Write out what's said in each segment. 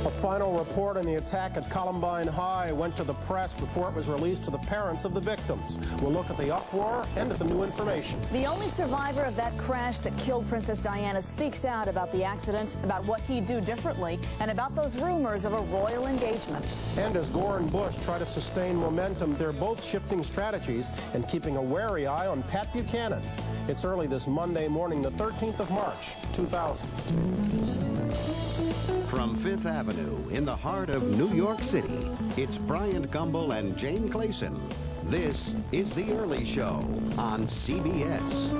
A final report on the attack at Columbine High went to the press before it was released to the parents of the victims. We'll look at the uproar and at the new information. The only survivor of that crash that killed Princess Diana speaks out about the accident, about what he'd do differently, and about those rumors of a royal engagement. And as Gore and Bush try to sustain momentum, they're both shifting strategies and keeping a wary eye on Pat Buchanan. It's early this Monday morning, the 13th of March, 2000. From Fifth Avenue in the heart of New York City, it's Bryant, Gumbel, and Jane Clayson. This is The Early Show on CBS.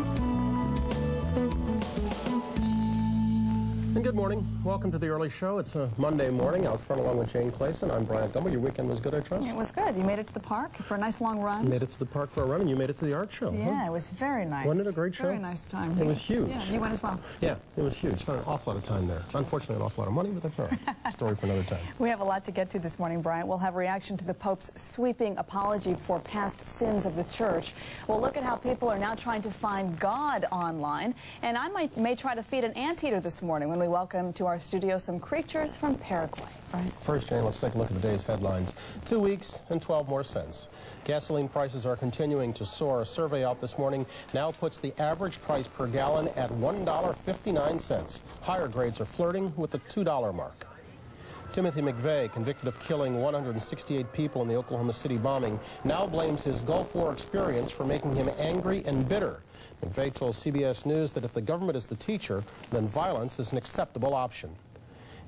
And good morning. Welcome to The Early Show. It's a Monday morning out front along with Jane Clayson. I'm Bryant Gumbel. Your weekend was good, I trust? It was good. You made it to the park for a nice long run? You made it to the park for a run, and you made it to the art show. Yeah, huh? It was very nice. Wasn't it a great show? Very nice time. It was huge. Yeah, you went as well. Yeah, it was huge. Spent an awful lot of time there. Unfortunately, an awful lot of money, but that's all right. Story for another time. We have a lot to get to this morning, Bryant. We'll have a reaction to the Pope's sweeping apology for past sins of the church. We'll look at how people are now trying to find God online. And I may try to feed an anteater this morning when we welcome to our studio some creatures from Paraguay. Right. First, Jane, let's take a look at the day's headlines. 2 weeks and 12 more cents. Gasoline prices are continuing to soar. A survey out this morning now puts the average price per gallon at $1.59. Higher grades are flirting with the $2 mark. Timothy McVeigh, convicted of killing 168 people in the Oklahoma City bombing, now blames his Gulf War experience for making him angry and bitter. McVeigh told CBS News that if the government is the teacher, then violence is an acceptable option.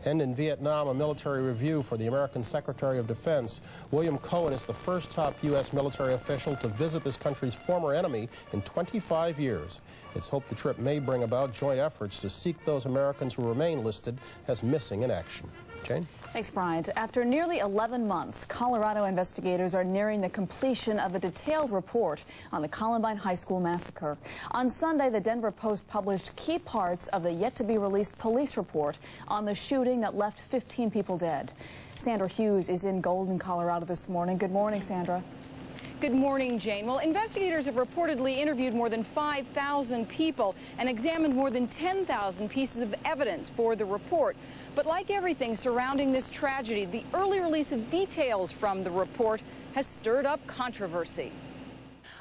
And in Vietnam, a military review for the American Secretary of Defense. William Cohen is the first top U.S. military official to visit this country's former enemy in 25 years. It's hoped the trip may bring about joint efforts to seek those Americans who remain listed as missing in action. Jane? Thanks, Bryant. After nearly 11 months, Colorado investigators are nearing the completion of a detailed report on the Columbine High School massacre. On Sunday, the Denver Post published key parts of the yet-to-be-released police report on the shooting that left 15 people dead. Sandra Hughes is in Golden, Colorado this morning. Good morning, Sandra. Good morning, Jane. Well, investigators have reportedly interviewed more than 5,000 people and examined more than 10,000 pieces of evidence for the report. But like everything surrounding this tragedy, the early release of details from the report has stirred up controversy.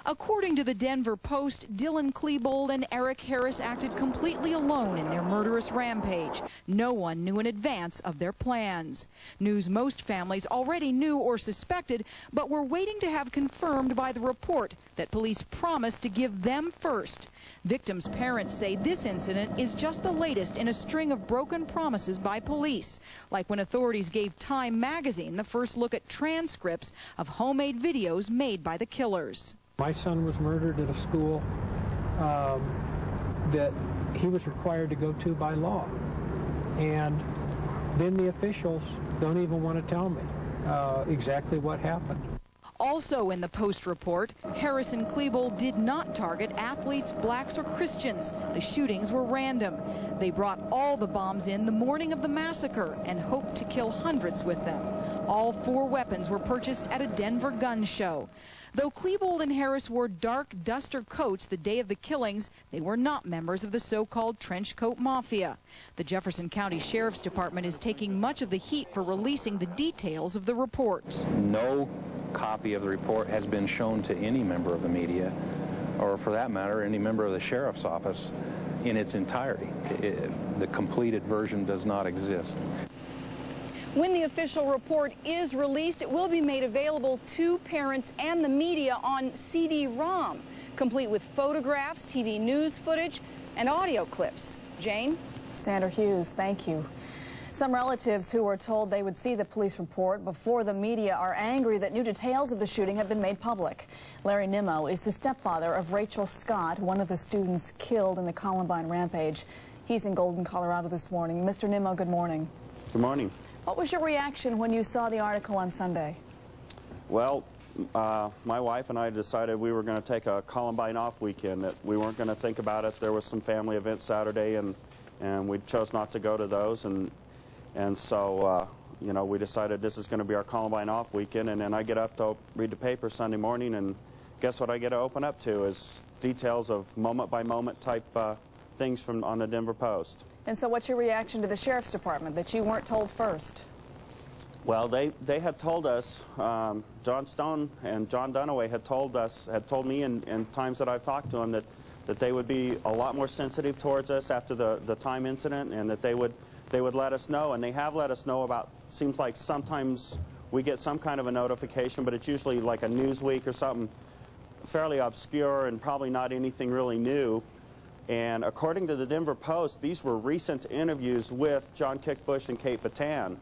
According to the Denver Post, Dylan Klebold and Eric Harris acted completely alone in their murderous rampage. No one knew in advance of their plans. News most families already knew or suspected, but were waiting to have confirmed by the report that police promised to give them first. Victims' parents say this incident is just the latest in a string of broken promises by police, like when authorities gave Time magazine the first look at transcripts of homemade videos made by the killers. My son was murdered at a school that he was required to go to by law. And then the officials don't even want to tell me exactly what happened. Also in the Post report, Harris and Klebold did not target athletes, blacks, or Christians. The shootings were random. They brought all the bombs in the morning of the massacre and hoped to kill hundreds with them. All 4 weapons were purchased at a Denver gun show. Though Klebold and Harris wore dark duster coats the day of the killings, they were not members of the so-called trench coat mafia. The Jefferson County Sheriff's Department is taking much of the heat for releasing the details of the report. No copy of the report has been shown to any member of the media, or for that matter, any member of the Sheriff's Office in its entirety. The completed version does not exist. When the official report is released, it will be made available to parents and the media on CD-ROM, complete with photographs, TV news footage, and audio clips. Jane? Sandra Hughes, thank you. Some relatives who were told they would see the police report before the media are angry that new details of the shooting have been made public. Larry Nimmo is the stepfather of Rachel Scott, one of the students killed in the Columbine rampage. He's in Golden, Colorado this morning. Mr. Nimmo, good morning. Good morning. What was your reaction when you saw the article on Sunday? Well, my wife and I decided we were going to take a Columbine off weekend, that we weren't going to think about it. There was some family events Saturday, and we chose not to go to those. And so, you know, we decided this is going to be our Columbine off weekend. And then I get up to read the paper Sunday morning, and guess what I get to open up to is details of moment-by-moment type things from on the Denver Post. And so what's your reaction to the Sheriff's Department that you weren't told first? Well, they had told us, John Stone and John Dunaway had told me in times that I've talked to them that they would be a lot more sensitive towards us after the time incident, and that they would let us know, and they have let us know about, seems like sometimes we get some kind of a notification, but it's usually like a Newsweek or something fairly obscure and probably not anything really new. And according to the Denver Post, these were recent interviews with John Kickbush and Kate Batten.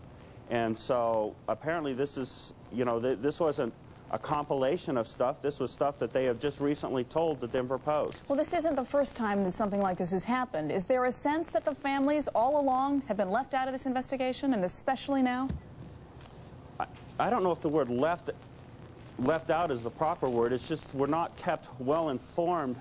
And so apparently this is, you know, this wasn't a compilation of stuff. This was stuff that they have just recently told the Denver Post. Well, this isn't the first time that something like this has happened. Is there a sense that the families all along have been left out of this investigation, and especially now? I don't know if the word left out is the proper word. It's just we're not kept well informed,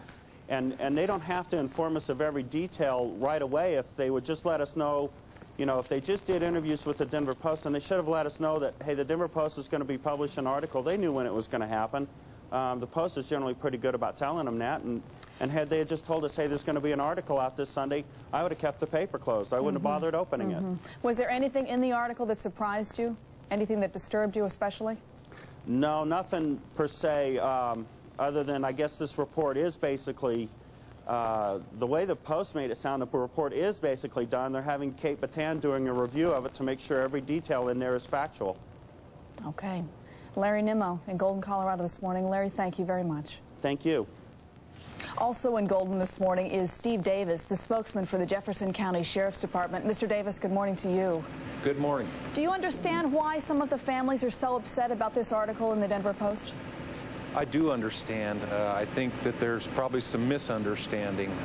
and they don't have to inform us of every detail right away. If they would just let us know, you know, if they just did interviews with the Denver Post, and they should have let us know that, hey, the Denver Post is going to be publishing an article. They knew when it was going to happen. The Post is generally pretty good about telling them that, and had they just told us, hey, there's going to be an article out this Sunday, I would have kept the paper closed. I wouldn't have bothered opening it. Was there anything in the article that surprised you? Anything that disturbed you especially? No, nothing per se, other than I guess this report is basically, the way the Post made it sound, the report is basically done. They're having Kate Batten doing a review of it to make sure every detail in there is factual. Okay. Larry Nimmo in Golden, Colorado this morning. Larry, thank you very much. Thank you. Also in Golden this morning is Steve Davis, the spokesman for the Jefferson County Sheriff's Department. Mr. Davis, good morning to you. Good morning. Do you understand why some of the families are so upset about this article in the Denver Post? I do understand. I think that there's probably some misunderstanding,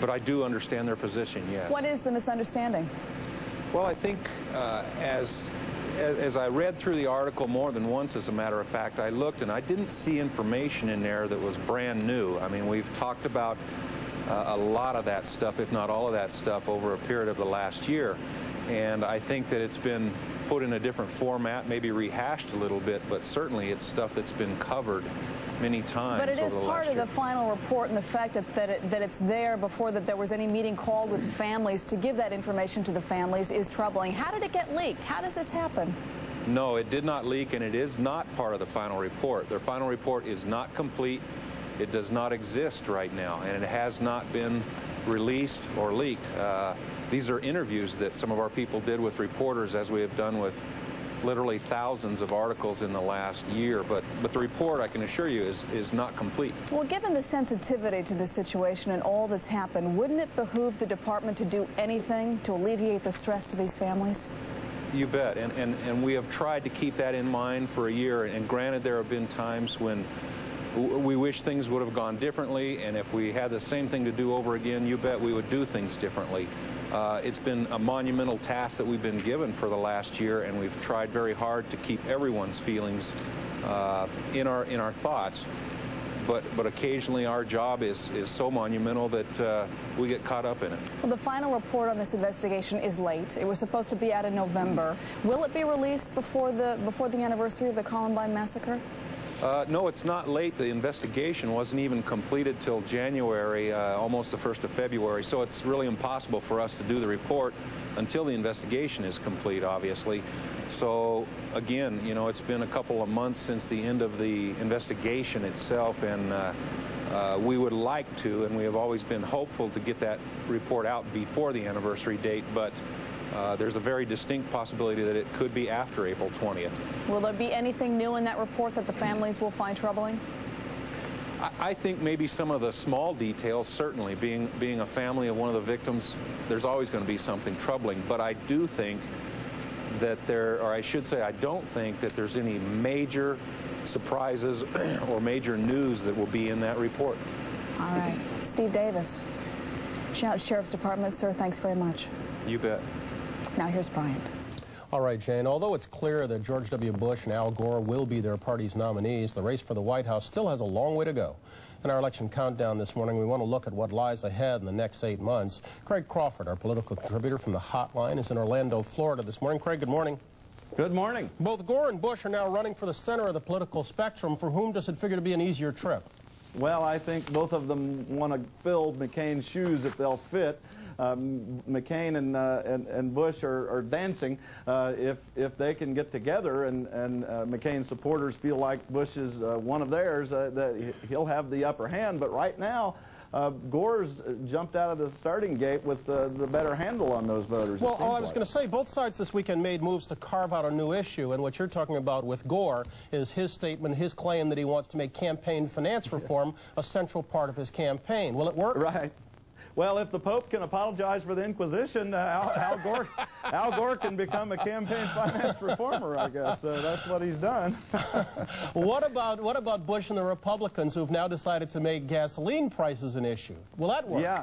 but I do understand their position, yes. What is the misunderstanding? Well, I think as I read through the article more than once, as a matter of fact, I looked and I didn't see information in there that was brand new. I mean, we've talked about a lot of that stuff, if not all of that stuff, over a period of the last year. And I think that it's been put in a different format, maybe rehashed a little bit, but certainly it's stuff that's been covered many times. But it is part of the final report, and the fact that it's there before that there was any meeting called with the families to give that information to the families is troubling. How did it get leaked? How does this happen? No, it did not leak, and it is not part of the final report. Their final report is not complete. It does not exist right now, and it has not been released or leaked. These are interviews that some of our people did with reporters, as we have done with literally thousands of articles in the last year, but the report, I can assure you, is not complete. Well, given the sensitivity to this situation and all that's happened, wouldn't it behoove the department to do anything to alleviate the stress to these families? You bet, and we have tried to keep that in mind for a year, and granted there have been times when we wish things would have gone differently, and if we had the same thing to do over again, you bet we would do things differently. It's been a monumental task that we've been given for the last year, and we've tried very hard to keep everyone's feelings in our thoughts. But occasionally our job is so monumental that we get caught up in it. Well, the final report on this investigation is late. It was supposed to be out in November. Will it be released before the anniversary of the Columbine massacre? No, it's not late. The investigation wasn't even completed till January, almost the 1st of February, so it's really impossible for us to do the report until the investigation is complete, obviously. So, again, you know, it's been a couple of months since the end of the investigation itself, and we would like to, and we have always been hopeful to get that report out before the anniversary date, but there's a very distinct possibility that it could be after April 20th. Will there be anything new in that report that the families will find troubling? I think maybe some of the small details, certainly, being a family of one of the victims, there's always going to be something troubling. But I do think that I don't think that there's any major surprises or major news that will be in that report. All right. Steve Davis, Sheriff's Department, sir, thanks very much. You bet. Now here's Bryant. All right, Jane, although it's clear that George W. Bush and Al Gore will be their party's nominees, the race for the White House still has a long way to go. In our election countdown this morning, we want to look at what lies ahead in the next 8 months. Craig Crawford, our political contributor from the Hotline, is in Orlando, Florida this morning. Craig, good morning. Good morning. Both Gore and Bush are now running for the center of the political spectrum. For whom does it figure to be an easier trip? Well, I think both of them want to fill McCain's shoes if they'll fit. McCain and Bush are dancing. If they can get together and McCain's supporters feel like Bush is one of theirs, that he'll have the upper hand. But right now, Gore's jumped out of the starting gate with the better handle on those voters. Well, all I was going to say, both sides this weekend made moves to carve out a new issue, and what you're talking about with Gore is his statement, his claim that he wants to make campaign finance reform a central part of his campaign. Will it work? Right. Well, if the Pope can apologize for the Inquisition, Al Gore can become a campaign finance reformer, I guess. So that's what he's done. What about Bush and the Republicans who've now decided to make gasoline prices an issue? Will that work? Yeah.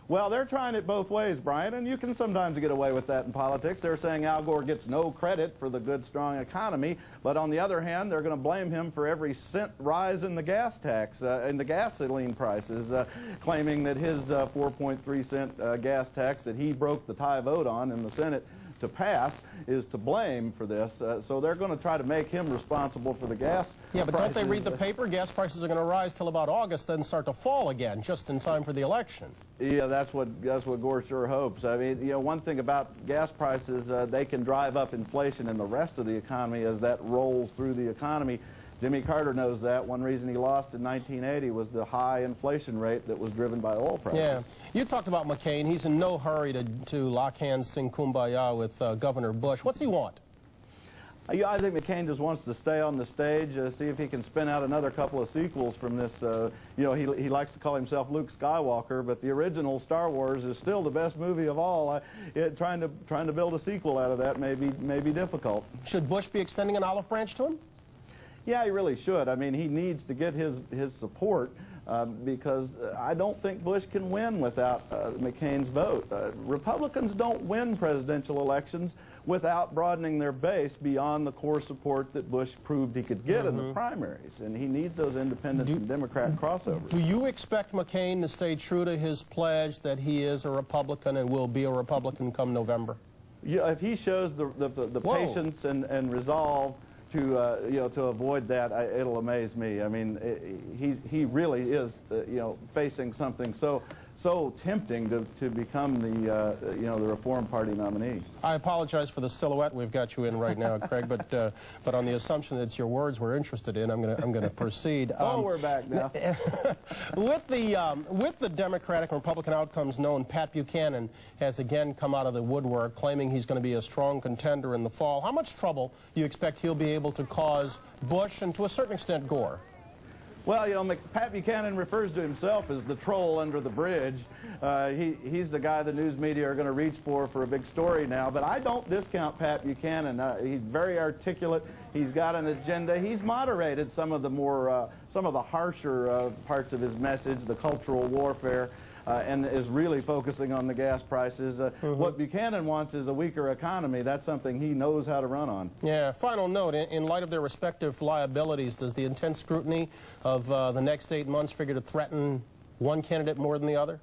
Well, they're trying it both ways, Bryant, and you can sometimes get away with that in politics. They're saying Al Gore gets no credit for the good, strong economy, but on the other hand, they're going to blame him for every cent rise in the gas tax, in the gasoline prices, claiming that his 4.3 cent gas tax that he broke the tie vote on in the Senate to pass is to blame for this. So they're going to try to make him responsible for the gas Yeah, but prices. don't they read the paper? Gas prices are going to rise till about August, then start to fall again, just in time for the election. Yeah, that's what Gore sure hopes. I mean, you know, one thing about gas prices, they can drive up inflation in the rest of the economy as that rolls through the economy. Jimmy Carter knows that. One reason he lost in 1980 was the high inflation rate that was driven by oil prices. Yeah. You talked about McCain. He's in no hurry to lock hands, sing kumbaya with Governor Bush. What's he want? I think McCain just wants to stay on the stage, see if he can spin out another couple of sequels from this. You know, he likes to call himself Luke Skywalker, but the original Star Wars is still the best movie of all. Trying to build a sequel out of that may be difficult. Should Bush be extending an olive branch to him? Yeah, he really should. I mean, he needs to get his support because I don't think Bush can win without McCain's vote. Republicans don't win presidential elections without broadening their base beyond the core support that Bush proved he could get in the primaries, and he needs those independents and Democrat crossovers. Do you expect McCain to stay true to his pledge that he is a Republican and will be a Republican come November? Yeah, if he shows the patience and resolve to you know, to avoid that, it'll amaze me. I mean, he really is you know, facing something so tempting to become the you know, the Reform Party nominee. I apologize for the silhouette we've got you in right now, Craig, but on the assumption that it's your words we're interested in, I'm going to proceed. Oh, we're back now. With the Democratic and Republican outcomes known, Pat Buchanan has again come out of the woodwork, claiming he's going to be a strong contender in the fall. How much trouble do you expect he'll be able to cause Bush and to a certain extent Gore? Well, you know, Pat Buchanan refers to himself as the troll under the bridge. He's the guy the news media are going to reach for a big story now. But I don't discount Pat Buchanan. He's very articulate. He's got an agenda. He's moderated some of the harsher parts of his message, the cultural warfare. And is really focusing on the gas prices. What Buchanan wants is a weaker economy. That's something he knows how to run on. Yeah, final note, in light of their respective liabilities, does the intense scrutiny of the next 8 months figure to threaten one candidate more than the other?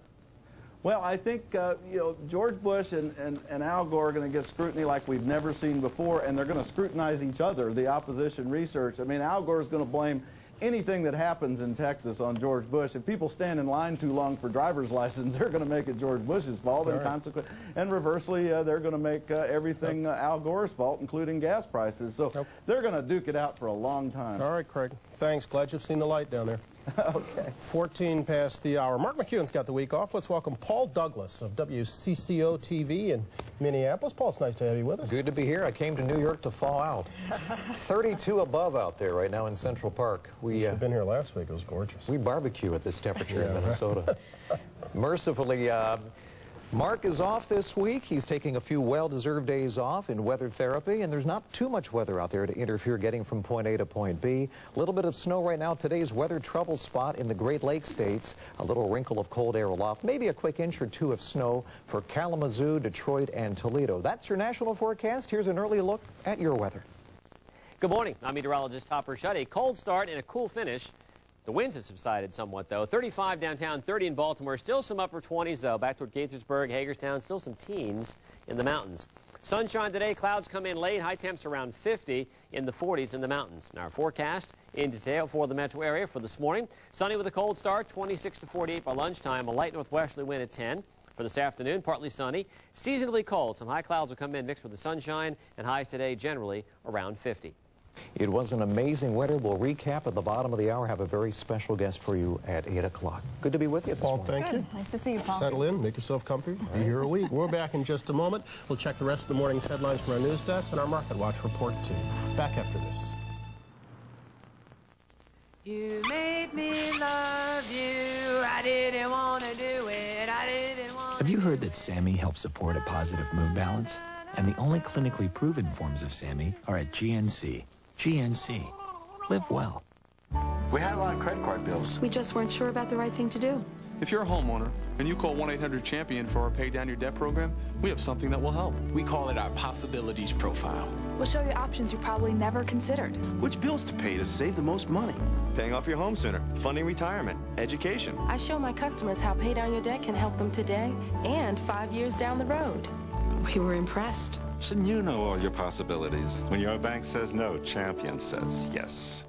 Well, I think you know, George Bush and Al Gore are going to get scrutiny like we've never seen before, and they're going to scrutinize each other, the opposition research. I mean, Al Gore is going to blame anything that happens in Texas on George Bush. If people stand in line too long for driver's license, they're going to make it George Bush's fault, and consequently, and reversely, they're going to make everything Al Gore's fault, including gas prices. So they're going to duke it out for a long time. All right, Craig. Thanks. Glad you've seen the light down there. Okay. 14 past the hour. Mark McEwen's got the week off. Let's welcome Paul Douglas of WCCO TV in Minneapolis. Paul, it's nice to have you with us. Good to be here. I came to New York to thaw out. 32 above out there right now in Central Park. We've been here last week. It was gorgeous. We barbecue at this temperature in Minnesota. Mercifully, Mark is off this week. He's taking a few well-deserved days off in weather therapy, and there's not too much weather out there to interfere getting from point A to point B. A little bit of snow right now. Today's weather trouble spot in the Great Lakes states. A little wrinkle of cold air aloft. Maybe a quick inch or two of snow for Kalamazoo, Detroit, and Toledo. That's your national forecast. Here's an early look at your weather. Good morning. I'm meteorologist Topper Shutt. A cold start and a cool finish. The winds have subsided somewhat, though. 35 downtown, 30 in Baltimore. Still some upper 20s, though. Back toward Gaithersburg, Hagerstown, still some teens in the mountains. Sunshine today. Clouds come in late. High temps around 50 in the 40s in the mountains. Now, our forecast in detail for the metro area for this morning. Sunny with a cold start, 26 to 48 by lunchtime. A light northwesterly wind at 10. For this afternoon, partly sunny, seasonably cold. Some high clouds will come in mixed with the sunshine, and highs today generally around 50. It was an amazing winter. We'll recap at the bottom of the hour. Have a very special guest for you at 8 o'clock. Good to be with you this morning. Paul, thank you. Nice to see you, Paul. Settle in, make yourself comfy. Be here a week. We're back in just a moment. We'll check the rest of the morning's headlines from our news desk and our Market Watch report, too. Back after this. You made me love you. I didn't want to do it. I didn't want to. Have you heard that SAMI helps support a positive mood balance? And the only clinically proven forms of SAMI are at GNC. GNC. Live well. We had a lot of credit card bills. We just weren't sure about the right thing to do. If you're a homeowner and you call 1-800-CHAMPION for our Pay Down Your Debt program, we have something that will help. We call it our Possibilities Profile. We'll show you options you probably never considered. Which bills to pay to save the most money? Paying off your home sooner, funding retirement, education. I show my customers how Pay Down Your Debt can help them today and 5 years down the road. We were impressed. Shouldn't you know all your possibilities? When your bank says no, Champion says yes.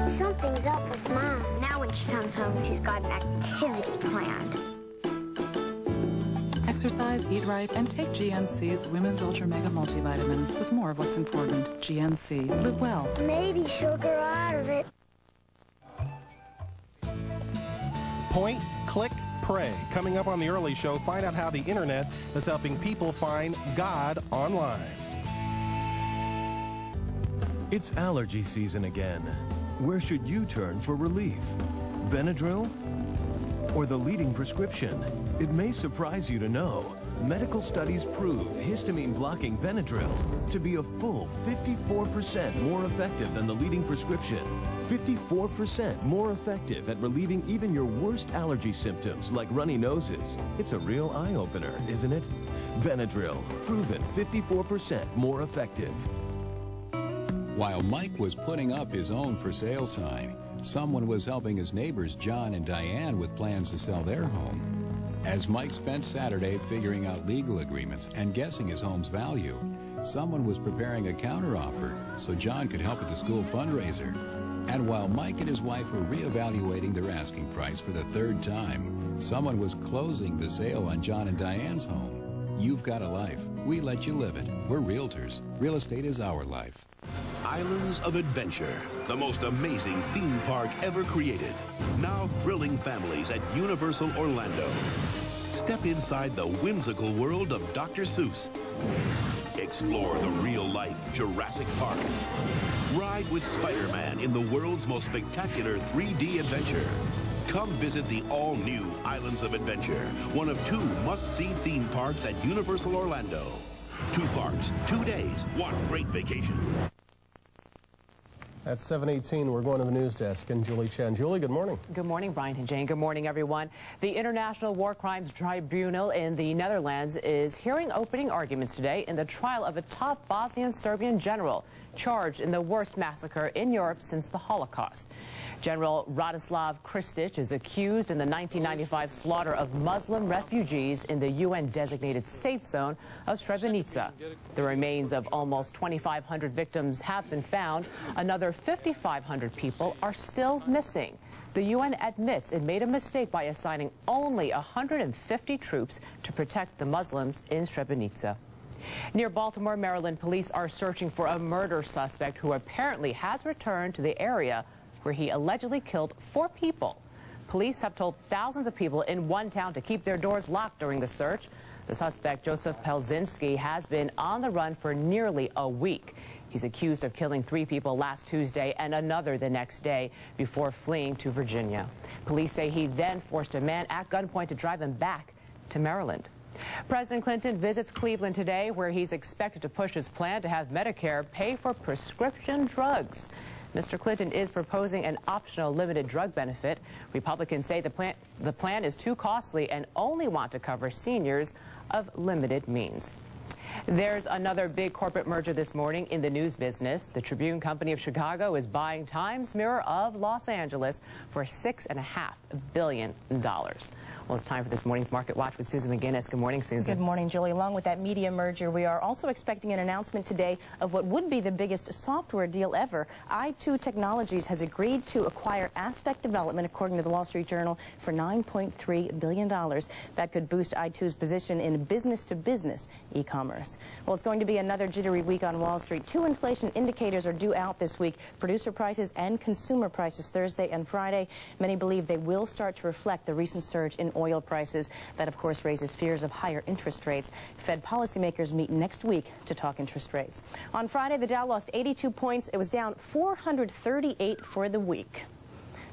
Something's up with Mom. Now when she comes home, she's got an activity planned. Exercise, eat right, and take GNC's Women's Ultra Mega Multivitamins with more of what's important. GNC. Live well. Maybe she'll grow out of it. Point, click, pray. Coming up on the early show, find out how the internet is helping people find God online. It's allergy season again. Where should you turn for relief? Benadryl? Or the leading prescription? It may surprise you to know, medical studies prove histamine-blocking Benadryl to be a full 54% more effective than the leading prescription. 54% more effective at relieving even your worst allergy symptoms like runny noses. It's a real eye-opener, isn't it? Benadryl, proven 54% more effective. While Mike was putting up his own for sale sign, someone was helping his neighbors John and Diane with plans to sell their home. As Mike spent Saturday figuring out legal agreements and guessing his home's value, someone was preparing a counteroffer so John could help at the school fundraiser. And while Mike and his wife were reevaluating their asking price for the third time, someone was closing the sale on John and Diane's home. You've got a life. We let you live it. We're realtors. Real estate is our life. Islands of Adventure, the most amazing theme park ever created. Now thrilling families at Universal Orlando. Step inside the whimsical world of Dr. Seuss. Explore the real-life Jurassic Park. Ride with Spider-Man in the world's most spectacular 3D adventure. Come visit the all-new Islands of Adventure, one of 2 must-see theme parks at Universal Orlando. 2 parks, 2 days, one great vacation. At 7:18, we're going to the news desk and Julie Chen. Julie, good morning. Good morning, Bryant and Jane. Good morning, everyone. The International War Crimes Tribunal in the Netherlands is hearing opening arguments today in the trial of a top Bosnian Serbian general charged in the worst massacre in Europe since the Holocaust. General Radislav Krstić is accused in the 1995 slaughter of Muslim refugees in the UN-designated safe zone of Srebrenica. The remains of almost 2,500 victims have been found. Another 5,500 people are still missing. The UN admits it made a mistake by assigning only 150 troops to protect the Muslims in Srebrenica. Near Baltimore, Maryland, police are searching for a murder suspect who apparently has returned to the area where he allegedly killed 4 people. Police have told thousands of people in one town to keep their doors locked during the search. The suspect, Joseph Pelzinski, has been on the run for nearly a week. He's accused of killing 3 people last Tuesday and another the next day before fleeing to Virginia. Police say he then forced a man at gunpoint to drive him back to Maryland. President Clinton visits Cleveland today, where he's expected to push his plan to have Medicare pay for prescription drugs. Mr. Clinton is proposing an optional limited drug benefit. Republicans say the plan is too costly and only want to cover seniors of limited means. There's another big corporate merger this morning in the news business. The Tribune Company of Chicago is buying Times Mirror of Los Angeles for $6.5 billion. Well, it's time for this morning's Market Watch with Susan McGinnis. Good morning, Susan. Good morning, Julie. Along with that media merger, we are also expecting an announcement today of what would be the biggest software deal ever. i2 Technologies has agreed to acquire Aspect Development, according to the Wall Street Journal, for $9.3 billion. That could boost i2's position in business-to-business e-commerce. Well, it's going to be another jittery week on Wall Street. Two inflation indicators are due out this week: producer prices and consumer prices Thursday and Friday. Many believe they will start to reflect the recent surge in oil prices. That, of course, raises fears of higher interest rates. Fed policymakers meet next week to talk interest rates. On Friday, the Dow lost 82 points. It was down 438 for the week.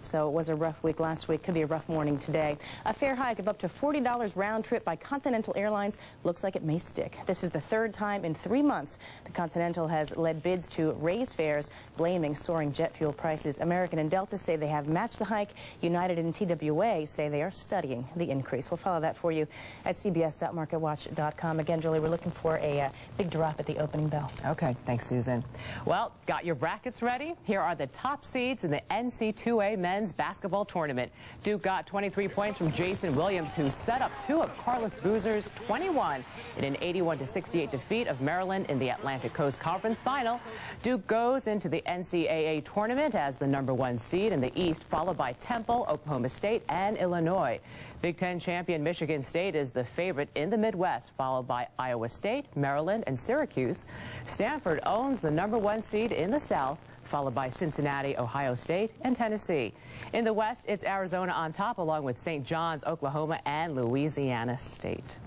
So it was a rough week last week. Could be a rough morning today. A fare hike of up to $40 round trip by Continental Airlines looks like it may stick. This is the third time in 3 months the Continental has led bids to raise fares, blaming soaring jet fuel prices. American and Delta say they have matched the hike. United and TWA say they are studying the increase. We'll follow that for you at cbs.marketwatch.com. Again, Julie, we're looking for a big drop at the opening bell. Okay, thanks, Susan. Well, got your brackets ready? Here are the top seeds in the NCAA men's basketball tournament. Duke got 23 points from Jason Williams, who set up two of Carlos Boozer's 21 in an 81-68 defeat of Maryland in the Atlantic Coast Conference Final. Duke goes into the NCAA tournament as the #1 seed in the East, followed by Temple, Oklahoma State, and Illinois. Big Ten champion Michigan State is the favorite in the Midwest, followed by Iowa State, Maryland, and Syracuse. Stanford owns the #1 seed in the South, followed by Cincinnati, Ohio State, and Tennessee. In the West, it's Arizona on top, along with St. John's, Oklahoma, and Louisiana State.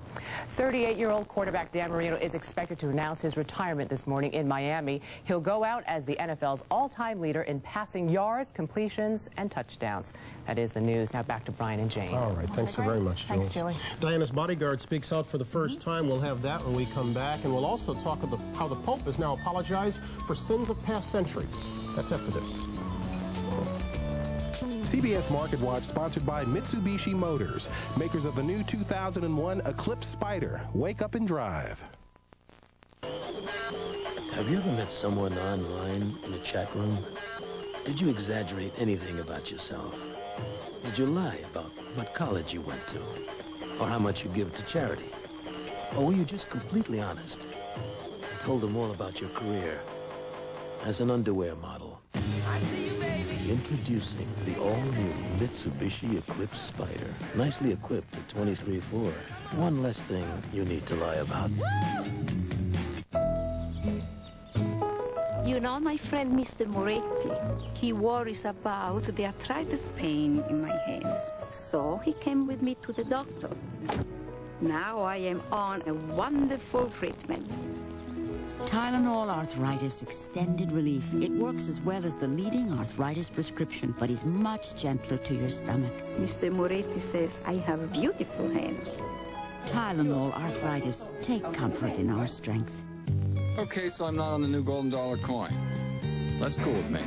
38-year-old quarterback Dan Marino is expected to announce his retirement this morning in Miami. He'll go out as the NFL's all-time leader in passing yards, completions, and touchdowns. That is the news. Now back to Brian and Jane. All right. Thanks so very much, Jules. Thanks, Julie. Diana's bodyguard speaks out for the first time. We'll have that when we come back. And we'll also talk about how the Pope has now apologized for sins of past centuries. That's after this. CBS Market Watch, sponsored by Mitsubishi Motors, makers of the new 2001 Eclipse Spider. Wake up and drive. Have you ever met someone online in a chat room? Did you exaggerate anything about yourself? Did you lie about what college you went to? Or how much you give to charity? Or were you just completely honest? And told them all about your career as an underwear model? Introducing the all-new Mitsubishi Eclipse Spider. Nicely equipped at 23.4. One less thing you need to lie about. You know my friend Mr. Moretti. He worries about the arthritis pain in my hands. So he came with me to the doctor. Now I am on a wonderful treatment. Tylenol Arthritis Extended Relief. It works as well as the leading arthritis prescription, but is much gentler to your stomach. Mr. Moretti says I have beautiful hands. Tylenol Arthritis. Take comfort in our strength. Okay, so I'm not on the new golden dollar coin. That's cool with me.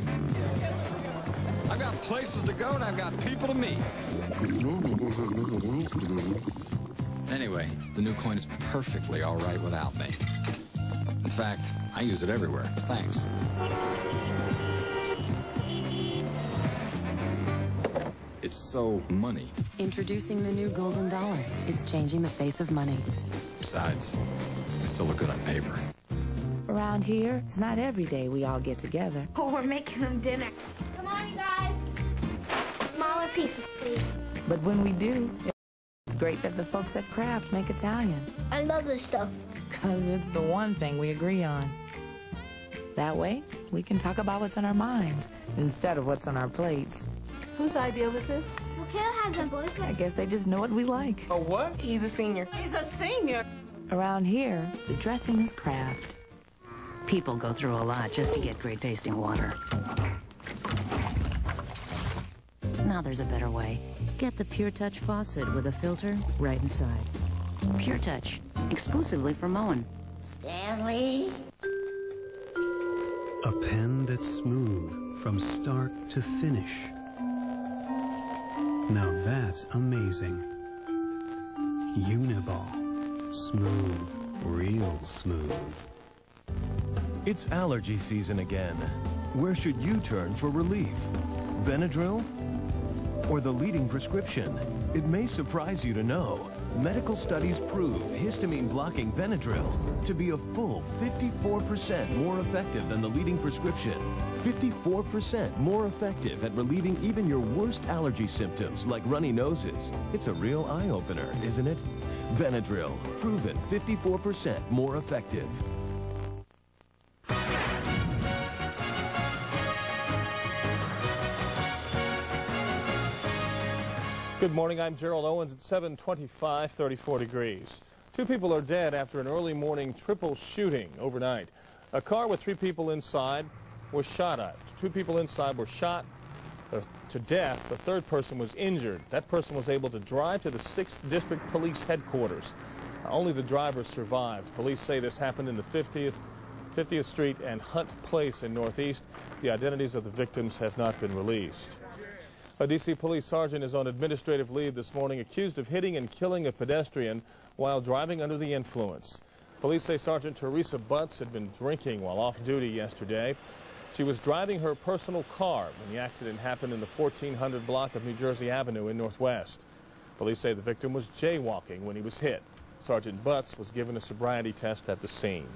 I've got places to go and I've got people to meet. Anyway, the new coin is perfectly all right without me. In fact, I use it everywhere. Thanks. It's so money. Introducing the new golden dollar. It's changing the face of money. Besides, I still look good on paper. Around here, it's not every day we all get together. Oh, we're making them dinner. Come on, you guys. Smaller pieces, please. But when we do, it's great that the folks at Kraft make Italian. I love this stuff. Because it's the one thing we agree on. That way, we can talk about what's on our minds instead of what's on our plates. Whose idea was this? Well, Kayla has a boyfriend. I guess they just know what we like. Oh, what? He's a senior. He's a senior. Around here, the dressing is Kraft. People go through a lot just to get great tasting water. Now there's a better way. Get the Pure Touch faucet with a filter right inside. Pure Touch, exclusively for Moen. Stanley? A pen that's smooth from start to finish. Now that's amazing. Uniball. Smooth. Real smooth. It's allergy season again. Where should you turn for relief? Benadryl? Or the leading prescription? It may surprise you to know, medical studies prove histamine-blocking Benadryl to be a full 54% more effective than the leading prescription. 54% more effective at relieving even your worst allergy symptoms like runny noses. It's a real eye-opener, isn't it? Benadryl, proven 54% more effective. Good morning, I'm Gerald Owens at 7:25, 34 degrees. 2 people are dead after an early morning triple shooting overnight. A car with 3 people inside was shot at. 2 people inside were shot to death. The 3rd person was injured. That person was able to drive to the 6th District Police Headquarters. Only the driver survived. Police say this happened in the 50th Street and Hunt Place in Northeast. The identities of the victims have not been released. A D.C. police sergeant is on administrative leave this morning, accused of hitting and killing a pedestrian while driving under the influence. Police say Sergeant Teresa Butts had been drinking while off duty yesterday. She was driving her personal car when the accident happened in the 1400 block of New Jersey Avenue in Northwest. Police say the victim was jaywalking when he was hit. Sergeant Butts was given a sobriety test at the scene.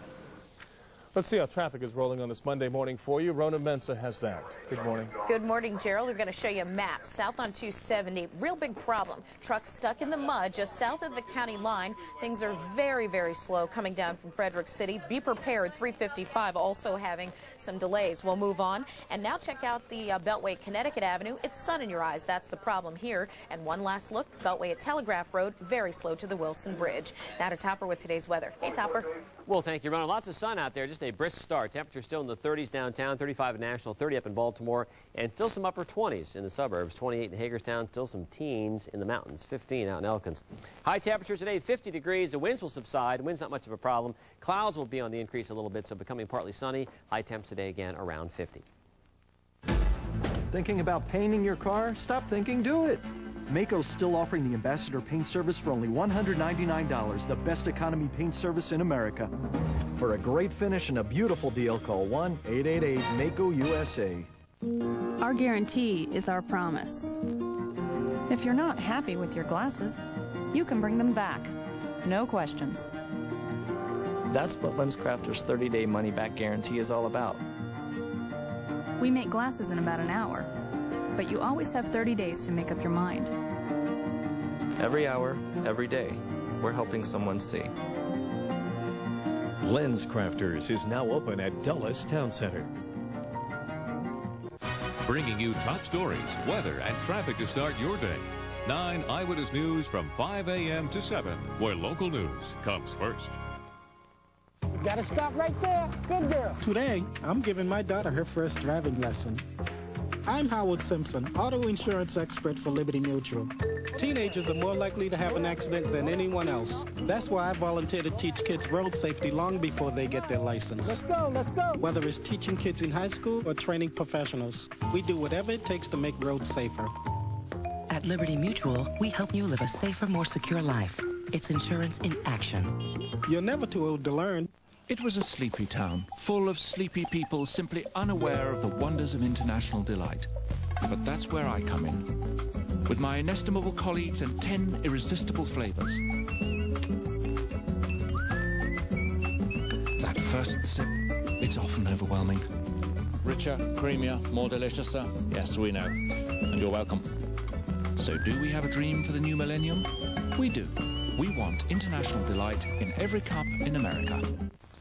Let's see how traffic is rolling on this Monday morning for you. Rona Mensa has that. Good morning. Good morning, Gerald. We're going to show you a map. South on 270, real big problem. Trucks stuck in the mud just south of the county line. Things are very, very slow coming down from Frederick City. Be prepared. 355 also having some delays. We'll move on. And now check out the Beltway Connecticut Avenue. It's sun in your eyes. That's the problem here. And one last look. Beltway at Telegraph Road, very slow to the Wilson Bridge. Now to Topper with today's weather. Hey, Topper. Well, thank you, Rona. Lots of sun out there. Just a brisk start. Temperature still in the 30s downtown, 35 in Nashville, 30 up in Baltimore, and still some upper 20s in the suburbs, 28 in Hagerstown, still some teens in the mountains, 15 out in Elkins. High temperature today, 50 degrees. The winds will subside. Wind's not much of a problem. Clouds will be on the increase a little bit, so becoming partly sunny. High temps today again around 50. Thinking about painting your car? Stop thinking, do it. Maaco's still offering the Ambassador Paint Service for only $199, the best economy paint service in America. For a great finish and a beautiful deal, call 1-888-MAACO-USA. Our guarantee is our promise. If you're not happy with your glasses, you can bring them back. No questions. That's what LensCrafters' 30-day money-back guarantee is all about. We make glasses in about an hour, but you always have 30 days to make up your mind. Every hour, every day, we're helping someone see. LensCrafters is now open at Dulles Town Center. Bringing you top stories, weather, and traffic to start your day. 9 Eyewitness News from 5 a.m. to 7, where local news comes first. You gotta stop right there. Good girl. Today, I'm giving my daughter her first driving lesson. I'm Howard Simpson, auto insurance expert for Liberty Mutual. Teenagers are more likely to have an accident than anyone else. That's why I volunteer to teach kids road safety long before they get their license. Let's go, let's go. Whether it's teaching kids in high school or training professionals, we do whatever it takes to make roads safer. At Liberty Mutual, we help you live a safer, more secure life. It's insurance in action. You're never too old to learn. It was a sleepy town, full of sleepy people simply unaware of the wonders of international delight. But that's where I come in, with my inestimable colleagues and 10 irresistible flavors. That first sip, it's often overwhelming. Richer, creamier, more delicious, yes, we know. And you're welcome. So do we have a dream for the new millennium? We do. We want international delight in every cup in America.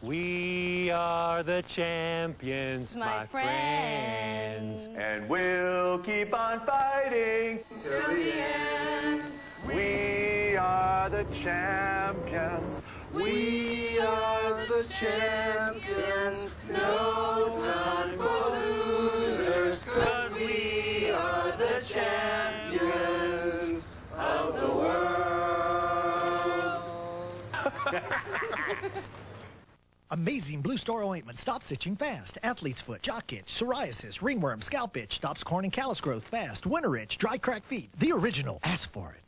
We are the champions, my friends. And we'll keep on fighting till the end. We are the champions. We are the champions. No time for losers, 'cause we are the champions of the world. Amazing Blue Star Ointment stops itching fast. Athlete's foot, jock itch, psoriasis, ringworm, scalp itch, stops corn and callus growth fast. Winter itch, dry cracked feet. The original. Ask for it.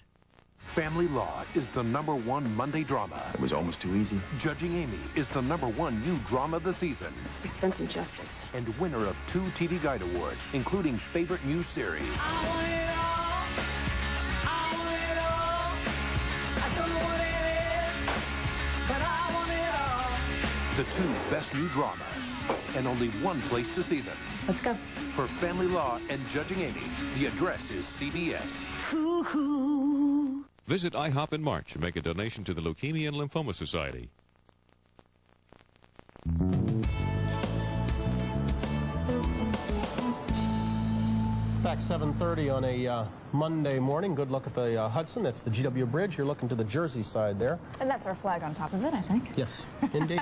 Family Law is the #1 Monday drama. It was almost too easy. Judging Amy is the #1 new drama of the season. It's Suspense and Justice. And winner of 2 TV Guide Awards, including Favorite New Series. I want it all. I want it the 2 best new dramas, and only one place to see them. Let's go. For Family Law and Judging Amy, the address is CBS. Visit IHOP in March and make a donation to the Leukemia and Lymphoma Society. Back 7:30 on a Monday morning. Good look at the Hudson. That's the GW Bridge. You're looking to the Jersey side there. And that's our flag on top of it, I think. Yes, indeed.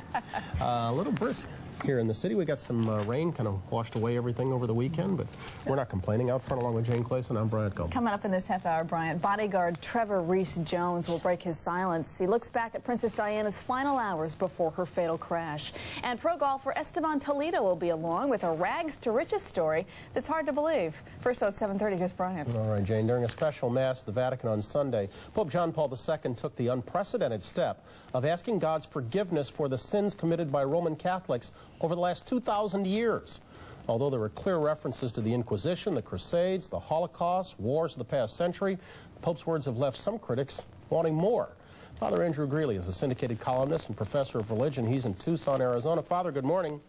A little brisk here in the city. We got some rain, kind of washed away everything over the weekend, but we're not complaining. Out front along with Jane Clayson, I'm Bryant Gumbel. Coming up in this half hour, Bryant, bodyguard Trevor Rees-Jones will break his silence. He looks back at Princess Diana's final hours before her fatal crash. And pro golfer Esteban Toledo will be along with a rags to riches story that's hard to believe. First, though, at 7:30, here's Bryant. All right, Jane. During a special mass at the Vatican on Sunday, Pope John Paul II took the unprecedented step of asking God's forgiveness for the sins committed by Roman Catholics over the last 2,000 years. Although there were clear references to the Inquisition, the Crusades, the Holocaust, wars of the past century, the Pope's words have left some critics wanting more. Father Andrew Greeley is a syndicated columnist and professor of religion. He's in Tucson, Arizona. Father, good morning.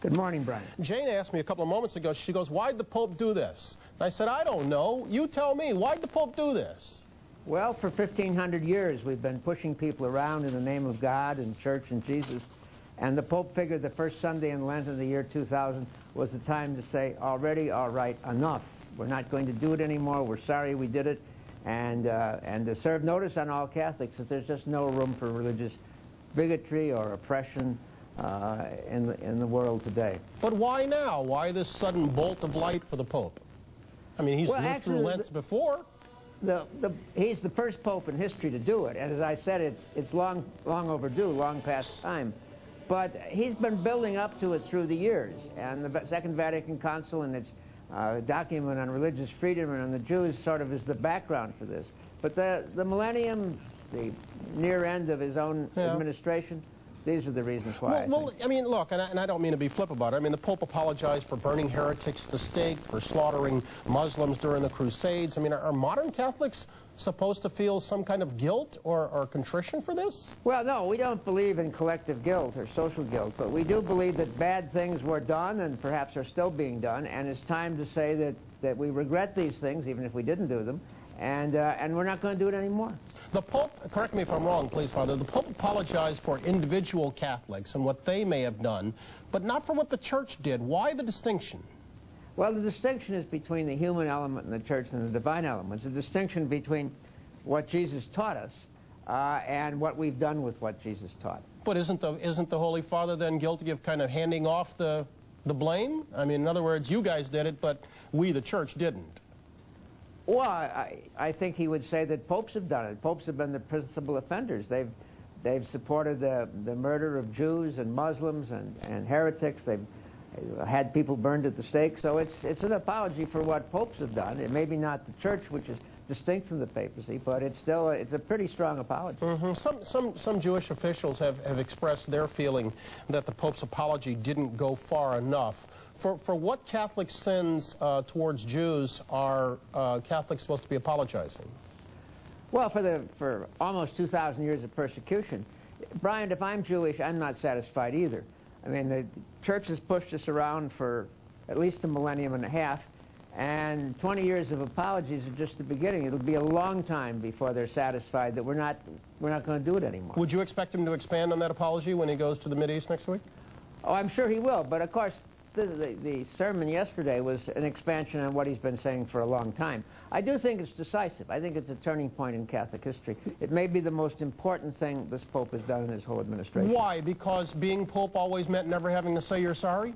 Good morning, Brian. Jane asked me a couple of moments ago, she goes, why'd the Pope do this? And I said, I don't know. You tell me. Why'd the Pope do this? Well, for 1,500 years, we've been pushing people around in the name of God and church and Jesus. And the Pope figured the first Sunday in Lent of the year 2000 was the time to say, already, all right, enough. We're not going to do it anymore. We're sorry we did it. And to serve notice on all Catholics that there's just no room for religious bigotry or oppression in the world today. But why now? Why this sudden bolt of light for the Pope? I mean, he's lived through Lent before. He's the first Pope in history to do it. And as I said, it's long overdue, long past time. But he's been building up to it through the years. And the Second Vatican Council and its document on religious freedom and on the Jews sort of is the background for this. But the millennium, the near end of his own administration, these are the reasons why. Well, I mean, look, and I don't mean to be flip about it. I mean, the Pope apologized for burning heretics at the stake, for slaughtering Muslims during the Crusades. I mean, are modern Catholics supposed to feel some kind of guilt or contrition for this? Well, no, we don't believe in collective guilt or social guilt, but we do believe that bad things were done and perhaps are still being done, and it's time to say that we regret these things, even if we didn't do them, and we're not going to do it anymore. The Pope, correct me if I'm wrong, please, Father, the Pope apologized for individual Catholics and what they may have done, but not for what the Church did. Why the distinction? Well, the distinction is between the human element in the Church and the divine element. It's a distinction between what Jesus taught us and what we've done with what Jesus taught. But isn't the Holy Father then guilty of kind of handing off the blame? I mean, in other words, you guys did it, but we, the Church, didn't. Well, I think he would say that popes have done it. Popes have been the principal offenders. They've supported the murder of Jews and Muslims and heretics. They've had people burned at the stake. So it's an apology for what popes have done. It may be not the Church, which is distinct from the papacy, but it's a pretty strong apology. Some Jewish officials have expressed their feeling that the Pope's apology didn't go far enough. For what Catholic sins towards Jews are Catholics supposed to be apologizing? Well, for almost 2,000 years of persecution. Brian, if I'm Jewish, I'm not satisfied either. I mean, the Church has pushed us around for at least a millennium and a half, and 20 years of apologies are just the beginning. It'll be a long time before they're satisfied that we're not going to do it anymore. Would you expect him to expand on that apology when he goes to the Mideast next week? Oh, I'm sure he will, but of course, the sermon yesterday was an expansion on what he's been saying for a long time. I do think it's decisive. I think it's a turning point in Catholic history. It may be the most important thing this Pope has done in his whole administration. Why? Because being Pope always meant never having to say you're sorry?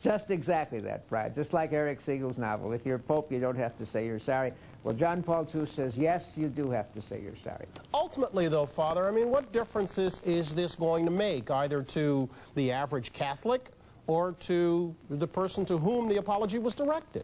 Just exactly that, Brad. Just like Eric Siegel's novel. If you're Pope, you don't have to say you're sorry. Well, John Paul II says, yes, you do have to say you're sorry. Ultimately, though, Father, I mean, what difference is this going to make, either to the average Catholic or to the person to whom the apology was directed?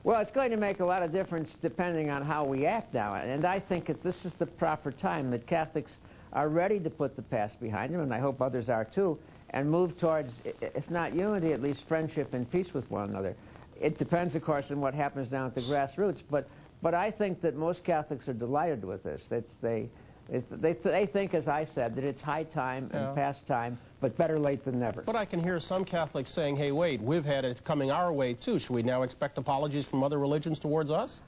Well, it's going to make a lot of difference depending on how we act now. And I think this is the proper time that Catholics are ready to put the past behind them, and I hope others are too, and move towards, if not unity, at least friendship and peace with one another. It depends, of course, on what happens down at the grassroots, but I think that most Catholics are delighted with this. They think, as I said, that it's high time and past time, but better late than never. But I can hear some Catholics saying, hey, wait, we've had it coming our way, too. Should we now expect apologies from other religions towards us?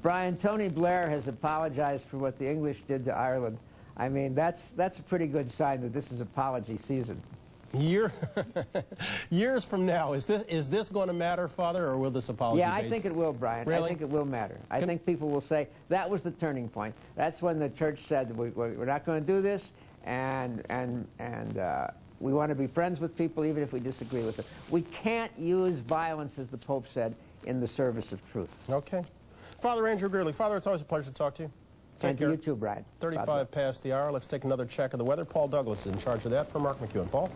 Brian, Tony Blair has apologized for what the English did to Ireland. I mean, that's a pretty good sign that this is apology season. Years from now, is this going to matter, Father, or will this apology? Yeah, I think it will, Brian. Really? I think it will matter. I think people will say that was the turning point. That's when the church said we're not going to do this, and we want to be friends with people even if we disagree with them. We can't use violence, as the Pope said, in the service of truth. Okay. Father Andrew Greeley. Father, it's always a pleasure to talk to you. And to you too, Brian. 35 past the hour. Let's take another check of the weather. Paul Douglas is in charge of that for Mark McEwen. Paul?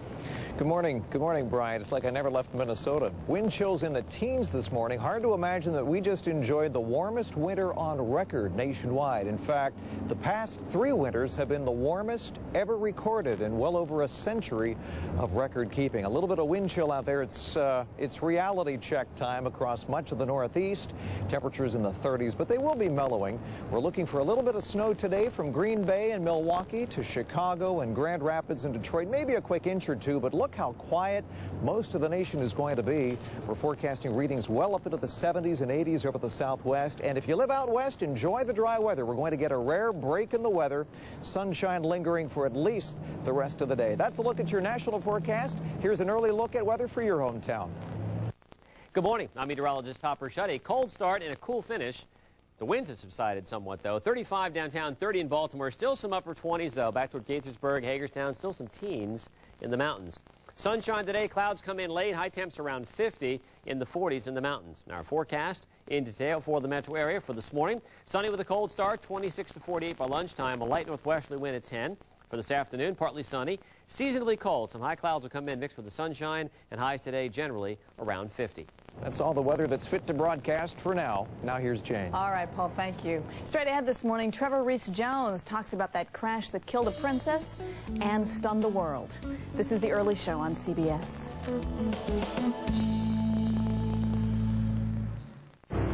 Good morning. Good morning, Bryant. It's like I never left Minnesota. Wind chills in the teens this morning. Hard to imagine that we just enjoyed the warmest winter on record nationwide. In fact, the past 3 winters have been the warmest ever recorded in well over a century of record keeping. A little bit of wind chill out there. It's reality check time across much of the Northeast. Temperatures in the 30s, but they will be mellowing. We're looking for a little bit of snow today from Green Bay and Milwaukee to Chicago and Grand Rapids and Detroit. Maybe a quick inch or two, but look how quiet most of the nation is going to be. We're forecasting readings well up into the 70s and 80s over the southwest. And if you live out west, enjoy the dry weather. We're going to get a rare break in the weather. Sunshine lingering for at least the rest of the day. That's a look at your national forecast. Here's an early look at weather for your hometown. Good morning. I'm meteorologist Hopper Shutt. A cold start and a cool finish. The winds have subsided somewhat, though. 35 downtown, 30 in Baltimore. Still some upper 20s, though. Back toward Gaithersburg, Hagerstown. Still some teens in the mountains. Sunshine today. Clouds come in late. High temps around 50 in the 40s in the mountains. Now, our forecast in detail for the metro area for this morning. Sunny with a cold start, 26 to 48 by lunchtime. A light northwesterly wind at 10. For this afternoon, partly sunny. Seasonably cold. Some high clouds will come in mixed with the sunshine, and highs today generally around 50. That's all the weather that's fit to broadcast for now. Now here's Jane. All right, Paul, thank you. Straight ahead this morning, Trevor Rees-Jones talks about that crash that killed a princess and stunned the world. This is The Early Show on CBS.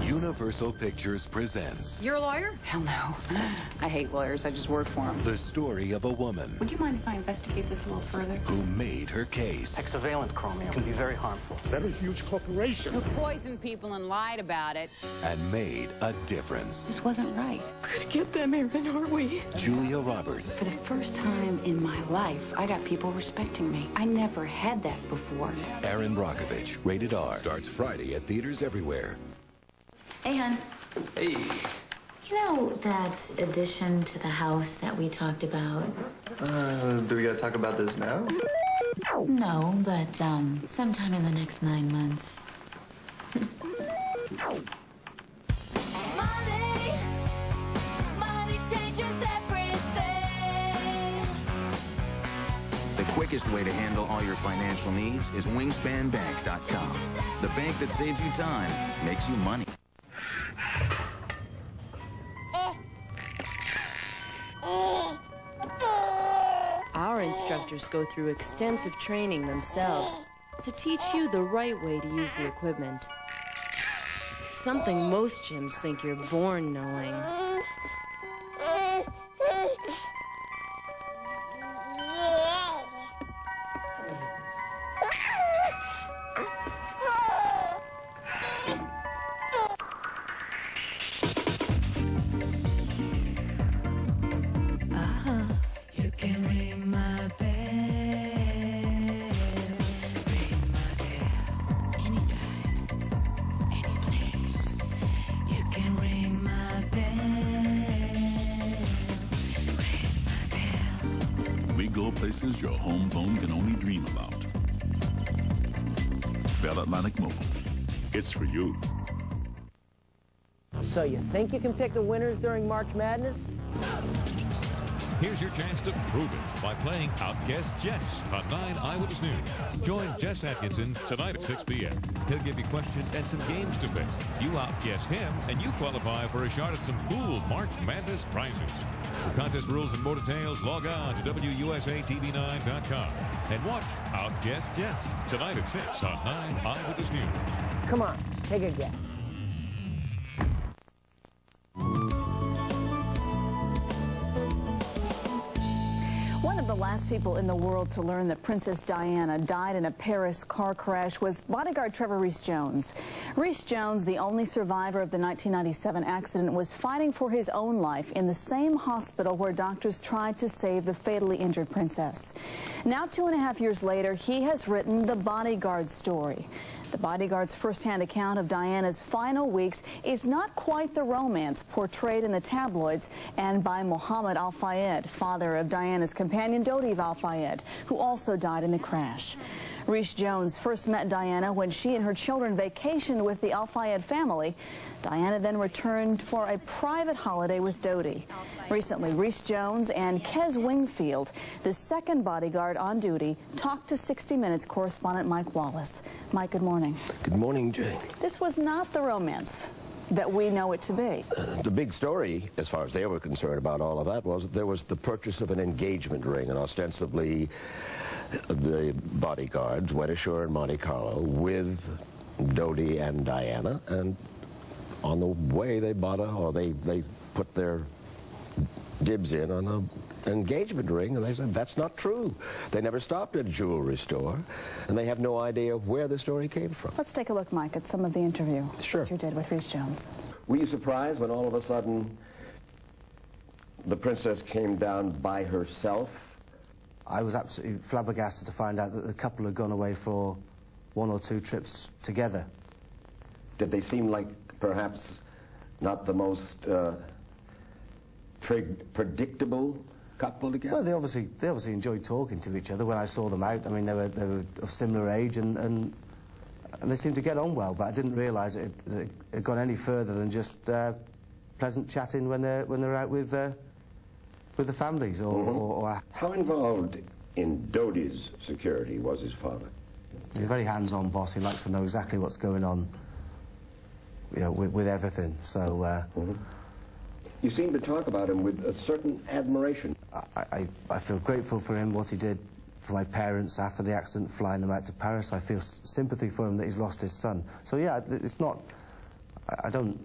Universal Pictures presents... You're a lawyer? Hell no. I hate lawyers. I just work for them. The story of a woman... Would you mind if I investigate this a little further? ...who made her case. Hexavalent chromium can be very harmful. They're a huge corporation. Who poisoned people and lied about it. And made a difference. This wasn't right. We're gonna get them, Aaron, aren't we? Julia Roberts. For the first time in my life, I got people respecting me. I never had that before. Aaron Brockovich, rated R. Starts Friday at theaters everywhere. Hey, hon. Hey. You know that addition to the house that we talked about? Do we gotta talk about this now? No, but, sometime in the next 9 months. Money changes everything. The quickest way to handle all your financial needs is wingspanbank.com. The bank that saves you time, makes you money. Our instructors go through extensive training themselves to teach you the right way to use the equipment. Something most gyms think you're born knowing. Places your home phone can only dream about. Bell Atlantic Mobile. It's for you. So you think you can pick the winners during March Madness? Here's your chance to prove it by playing Outguess Jess on 9 Eyewitness News. Join Jess Atkinson tonight at 6 p.m. He'll give you questions and some games to pick. You outguess him, and you qualify for a shot at some cool March Madness prizes. For contest rules and more details, log on to WUSATV9.com and watch Outguess Jess tonight at 6 on 9 Eyewitness News. Come on, take a guess. of the last people in the world to learn that Princess Diana died in a Paris car crash was bodyguard Trevor Rees-Jones. Rees-Jones, the only survivor of the 1997 accident, was fighting for his own life in the same hospital where doctors tried to save the fatally injured princess. Now, 2.5 years later, he has written the bodyguard story. The bodyguard's first-hand account of Diana's final weeks is not quite the romance portrayed in the tabloids and by Mohammed Al-Fayed, father of Diana's companion Dodi Al-Fayed, who also died in the crash. Rees-Jones first met Diana when she and her children vacationed with the Al-Fayed family. Diana then returned for a private holiday with Dodi. Recently, Rees-Jones and Kes Wingfield, the second bodyguard on duty, talked to 60 Minutes correspondent Mike Wallace. Mike, good morning. Good morning, Jane. This was not the romance that we know it to be. The big story, as far as they were concerned about all of that, was there was the purchase of an engagement ring, and ostensibly the bodyguards went ashore in Monte Carlo with Dodi and Diana, and on the way they bought they put their dibs in on an engagement ring, and they said that's not true. They never stopped at a jewelry store, and they have no idea where the story came from. Let's take a look, Mike, at some of the interview that you did with Rees-Jones. Were you surprised when all of a sudden the princess came down by herself? I was absolutely flabbergasted to find out that the couple had gone away for 1 or 2 trips together. Did they seem like perhaps not the most predictable couple together? Well, they obviously enjoyed talking to each other when I saw them out. I mean, they were of similar age and they seemed to get on well, but I didn't realise it had gone any further than just pleasant chatting when they're out with the families or How involved in Dodi's security was his father? He's a very hands-on boss. He likes to know exactly what's going on, you know, with everything. So you seem to talk about him with a certain admiration. I feel grateful for him, what he did for my parents after the accident, flying them out to Paris. I feel sympathy for him that he's lost his son. So yeah, it's not, I don't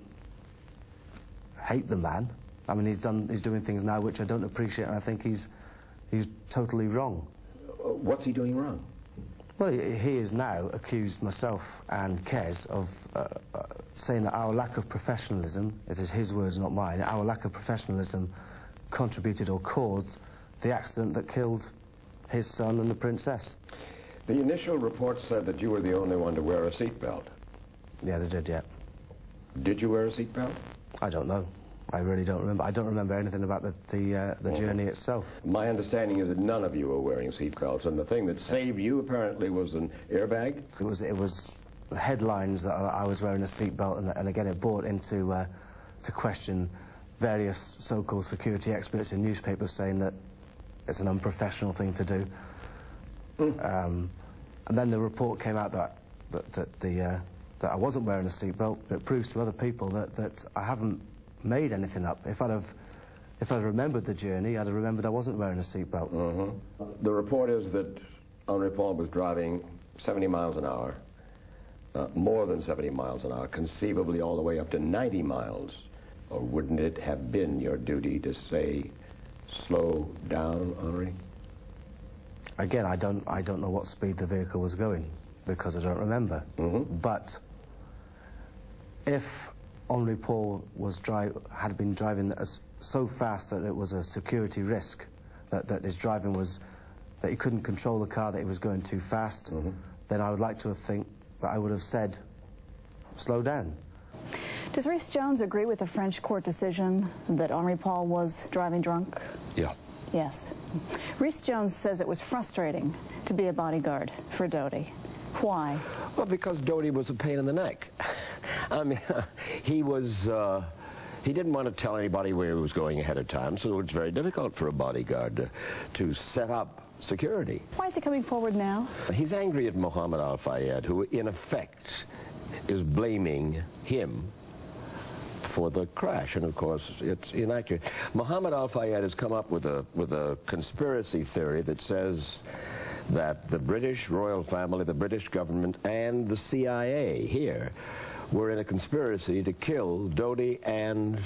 hate the man. I mean, he's doing things now which I don't appreciate, and I think he's totally wrong. What's he doing wrong? Well, he has now accused myself and Kes of saying that our lack of professionalism, it is his words, not mine, our lack of professionalism contributed or caused the accident that killed his son and the princess. The initial report said that you were the only one to wear a seatbelt. Yeah, they did, yeah. Did you wear a seatbelt? I don't know. I really don't remember. I don't remember anything about the journey itself. My understanding is that none of you were wearing seatbelts, and the thing that saved you apparently was an airbag. It was the headlines that I was wearing a seatbelt, and again it brought into to question various so-called security experts in newspapers saying that it's an unprofessional thing to do. And then the report came out that I wasn't wearing a seatbelt. It proves to other people that I haven't made anything up. If I'd remembered the journey, I'd have remembered I wasn't wearing a seatbelt. The report is that Henri Paul was driving 70 miles an hour, more than 70 miles an hour, conceivably all the way up to 90 miles. Or wouldn't it have been your duty to say, slow down, Henri? Again, I don't know what speed the vehicle was going, because I don't remember. But if Henri Paul had been driving so fast that it was a security risk, that his driving was, that he couldn't control the car, that he was going too fast, then I would like to think that I would have said, slow down. Does Rees-Jones agree with the French court decision that Henri Paul was driving drunk? Yeah. Yes. Rees-Jones says it was frustrating to be a bodyguard for Dodi. Why? Well, because Dodi was a pain in the neck. I mean, he didn't want to tell anybody where he was going ahead of time, so it's very difficult for a bodyguard to set up security. Why is he coming forward now? He's angry at Mohammed Al-Fayed, who in effect is blaming him for the crash, and of course it's inaccurate. Mohammed Al-Fayed has come up with a conspiracy theory that says that the British royal family, the British government, and the CIA here were in a conspiracy to kill Dodi and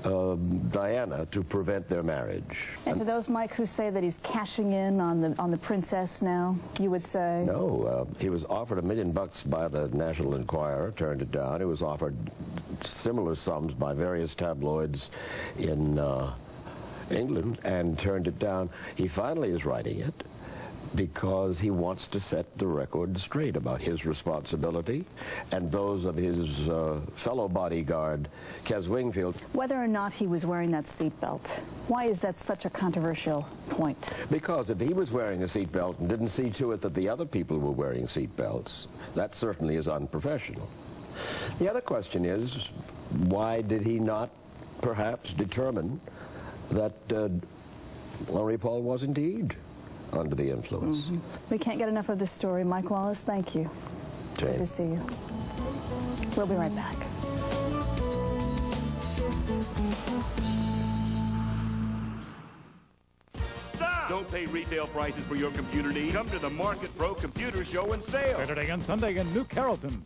Diana to prevent their marriage. And to those, Mike, who say that he's cashing in on the princess now, you would say? No, he was offered $1 million by the National Enquirer, turned it down. He was offered similar sums by various tabloids in England and turned it down. He finally is writing it because he wants to set the record straight about his responsibility and those of his fellow bodyguard, Kes Wingfield. Whether or not he was wearing that seatbelt, why is that such a controversial point? Because if he was wearing a seatbelt and didn't see to it that the other people were wearing seatbelts, that certainly is unprofessional. The other question is, why did he not perhaps determine that Henri Paul was indeed under the influence? We can't get enough of this story. Mike Wallace, thank you. Jane. Good to see you. We'll be right back. Stop! Don't pay retail prices for your computer needs. Come to the Market Pro Computer Show and Sale. Saturday and Sunday in New Carrollton.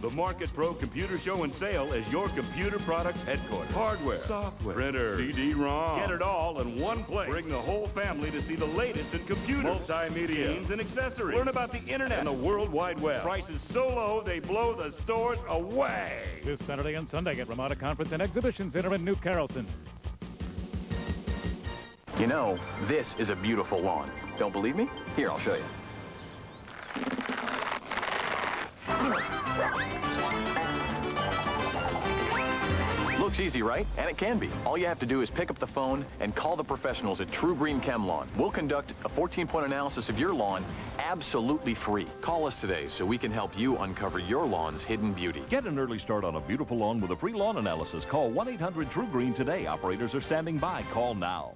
The Market Pro Computer Show and Sale is your computer product headquarters. Hardware, software, printer, CD-ROM. Get it all in one place. Bring the whole family to see the latest in computers, multimedia, games, and accessories. Learn about the internet and the World Wide Web. Prices so low, they blow the stores away. This Saturday and Sunday at Ramada Conference and Exhibition Center in New Carrollton. You know, this is a beautiful lawn. Don't believe me? Here, I'll show you. Looks easy, right? And it can be. All you have to do is pick up the phone and call the professionals at True Green Chem Lawn. We'll conduct a 14-point analysis of your lawn absolutely free. Call us today so we can help you uncover your lawn's hidden beauty. Get an early start on a beautiful lawn with a free lawn analysis. Call 1-800-TRUE-GREEN today. Operators are standing by. Call now.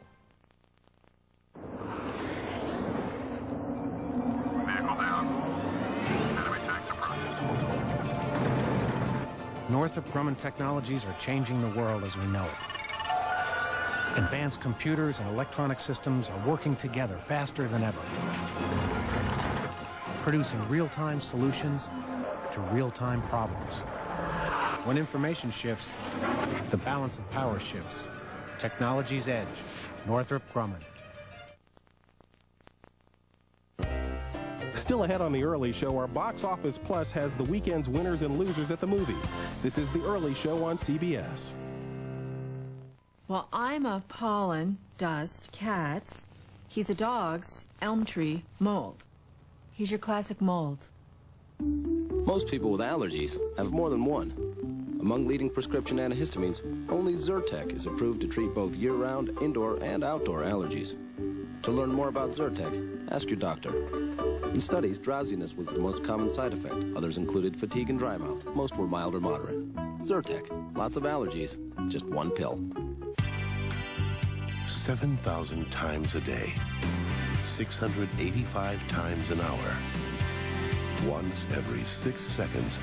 Northrop Grumman technologies are changing the world as we know it. Advanced computers and electronic systems are working together faster than ever, producing real-time solutions to real-time problems. When information shifts, the balance of power shifts. Technology's edge. Northrop Grumman. Still ahead on The Early Show, our Box Office Plus has the weekend's winners and losers at the movies. This is The Early Show on CBS. Well, I'm a pollen, dust, cats. He's a dog's, elm tree, mold. He's your classic mold. Most people with allergies have more than one. Among leading prescription antihistamines, only Zyrtec is approved to treat both year-round, indoor, and outdoor allergies. To learn more about Zyrtec, ask your doctor. In studies, drowsiness was the most common side effect. Others included fatigue and dry mouth. Most were mild or moderate. Zyrtec, lots of allergies, just one pill. 7,000 times a day, 685 times an hour. Once every 6 seconds,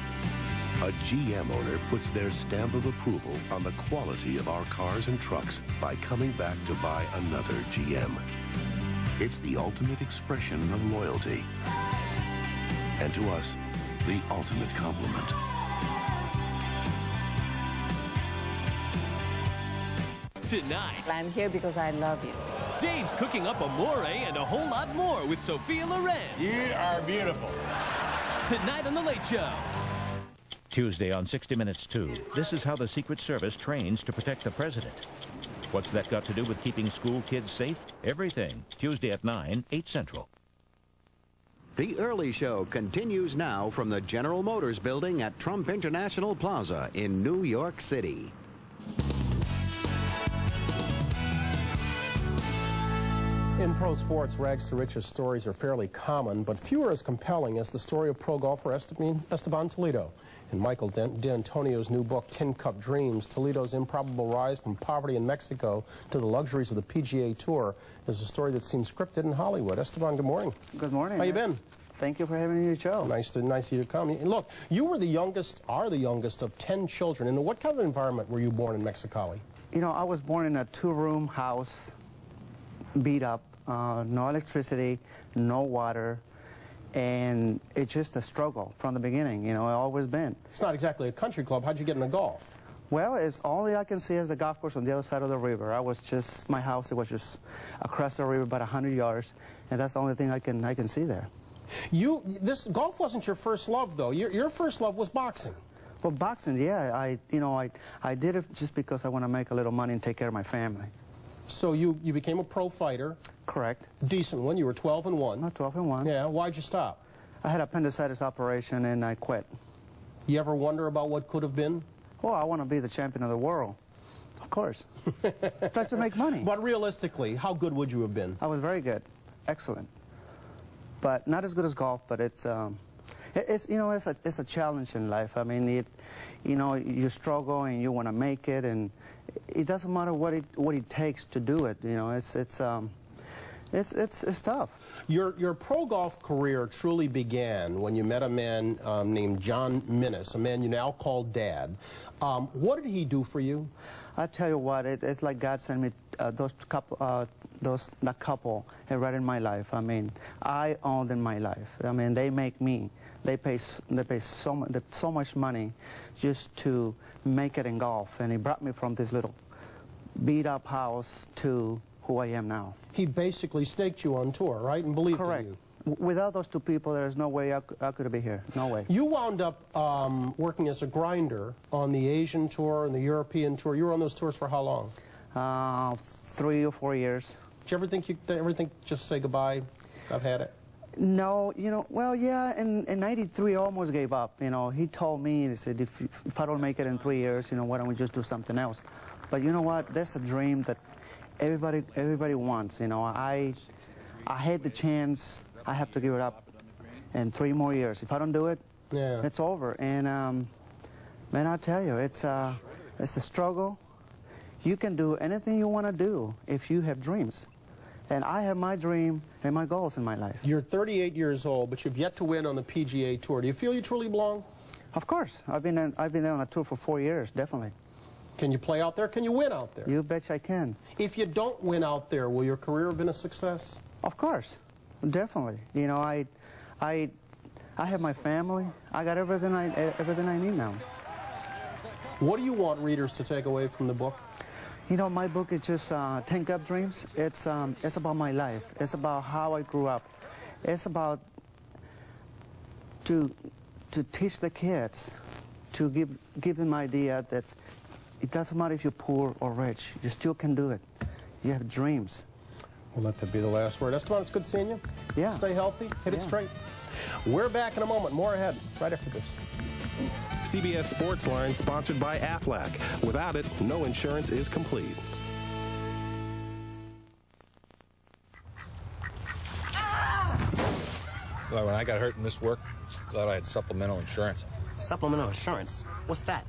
a GM owner puts their stamp of approval on the quality of our cars and trucks by coming back to buy another GM. It's the ultimate expression of loyalty. And to us, the ultimate compliment. Tonight, I'm here because I love you. Dave's cooking up amore and a whole lot more with Sophia Loren. You are beautiful. Tonight on The Late Show. Tuesday on 60 Minutes 2. This is how the Secret Service trains to protect the president. What's that got to do with keeping school kids safe? Everything. Tuesday at 9, 8 Central. The Early Show continues now from the General Motors building at Trump International Plaza in New York City. In pro sports, rags to riches stories are fairly common, but few are as compelling as the story of pro golfer Esteban Toledo. In Michael D'Antonio's new book, Tin Cup Dreams, Toledo's improbable rise from poverty in Mexico to the luxuries of the PGA Tour is a story that seems scripted in Hollywood. Esteban, good morning. Good morning. How you been? Thank you for having me on your show. Nice of you to come. And look, you were the youngest of 10 children. In what kind of environment were you born in Mexicali? You know, I was born in a 2-room house, beat up, no electricity, no water, and it's just a struggle from the beginning. You know, it's always been. It's not exactly a country club. How'd you get into golf? Well, it's only I can see is the golf course on the other side of the river. My house, it was just across the river about 100 yards, and that's the only thing I can see there. This golf wasn't your first love, though. Your first love was boxing. Well, boxing, yeah. I did it just because I want to make a little money and take care of my family. So you became a pro fighter. Correct. Decent one. You were 12-1. 12-1. Yeah. Why'd you stop? I had appendicitis operation and I quit. You ever wonder about what could have been? Well, I want to be the champion of the world. Of course. Try to make money. But realistically, how good would you have been? I was very good. Excellent. But not as good as golf, but it's a challenge in life. I mean, you struggle and you want to make it, and it doesn't matter what it takes to do it. You know, it's tough. Your pro golf career truly began when you met a man named John Minnis, a man you now call Dad. What did he do for you? I tell you what, it's like God sent me that couple right in my life. I mean, I own them in my life. I mean, they make me. They pay so much money just to make it in golf, and he brought me from this little beat-up house to who I am now. He basically staked you on tour, right, and believed Correct. in you. Without those two people, there's no way I could be here. No way. You wound up working as a grinder on the Asian tour and the European tour. You were on those tours for how long? 3 or 4 years. Did you ever think just say goodbye? I've had it. No, well, yeah, in 93 I almost gave up. He told me, he said, if I don't make it in 3 years, why don't we just do something else? But you know what? That's a dream that everybody wants. I had the chance. I have to give it up in 3 more years. If I don't do it, it's over. And man, I'll tell you, it's a struggle. You can do anything you want to do if you have dreams. And I have my dream and my goals in my life. You're 38 years old, but you've yet to win on the PGA Tour. Do you feel you truly belong? Of course. I've been there on the tour for 4 years, definitely. Can you play out there? Can you win out there? You bet I can. If you don't win out there, will your career have been a success? Of course. Definitely. I have my family. I got everything I need now. What do you want readers to take away from the book? My book is just 10 Cup Dreams. It's about my life. It's about how I grew up. It's about to teach the kids, to give them the idea that it doesn't matter if you're poor or rich. You still can do it. You have dreams. We'll let that be the last word. Esteban, it's good seeing you. Yeah. Stay healthy. Hit it straight. We're back in a moment. More ahead right after this. CBS Sports Line, sponsored by Aflac. Without it, no insurance is complete. Well, when I got hurt in this work, thought I had supplemental insurance. Supplemental insurance? What's that?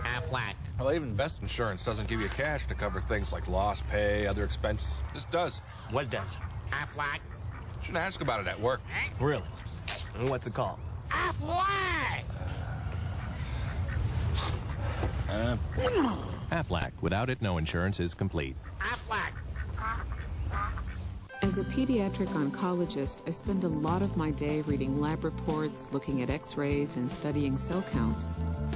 Aflac. Well, even best insurance doesn't give you cash to cover things like lost pay, other expenses. This does. What does? Aflac. Shouldn't ask about it at work. Really? And what's it called? Aflac! Aflac. Without it, no insurance is complete. Aflac! As a pediatric oncologist, I spend a lot of my day reading lab reports, looking at x-rays, and studying cell counts.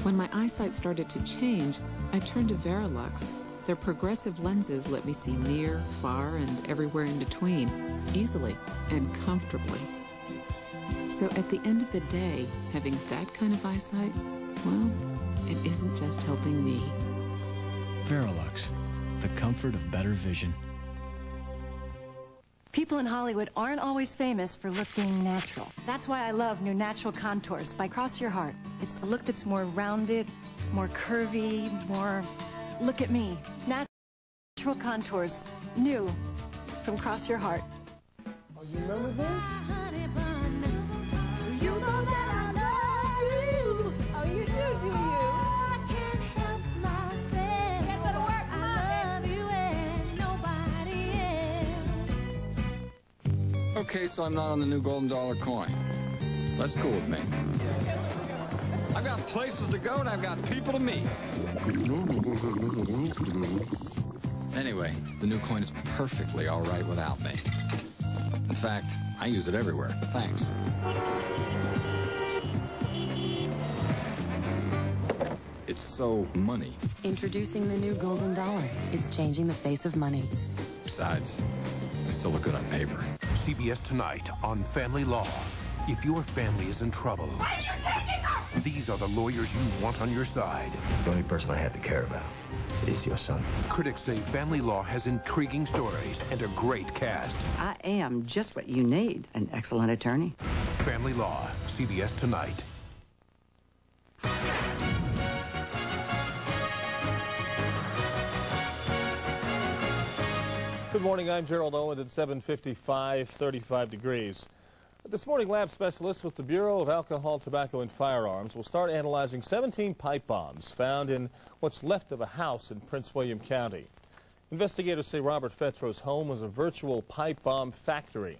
When my eyesight started to change, I turned to Verilux. Their progressive lenses let me see near, far, and everywhere in between, easily and comfortably. So at the end of the day, having that kind of eyesight, well, it isn't just helping me. Verilux, the comfort of better vision. People in Hollywood aren't always famous for looking natural. That's why I love new Natural Contours by Cross Your Heart. It's a look that's more rounded, more curvy, more... Look at me. Natural Contours. New. From Cross Your Heart. Oh, you remember this? You know that I love you. Oh, you do you? I can't help myself. Can't go to work. I love you and nobody else. Okay, so I'm not on the new golden dollar coin. That's cool with me. I've got places to go and I've got people to meet. Anyway, the new coin is perfectly all right without me. In fact, I use it everywhere. Thanks. It's so money. Introducing the new golden dollar. It's changing the face of money. Besides, I still look good on paper. CBS tonight on Family Law. If your family is in trouble, Why are you taking her? These are the lawyers you want on your side. The only person I have to care about is your son. Critics say Family Law has intriguing stories and a great cast. I am just what you need, an excellent attorney. Family Law, CBS tonight. Good morning, I'm Gerald Owens at 7:55, 35 degrees. This morning, lab specialists with the Bureau of Alcohol, Tobacco, and Firearms will start analyzing 17 pipe bombs found in what's left of a house in Prince William County. Investigators say Robert Fetro's home was a virtual pipe bomb factory.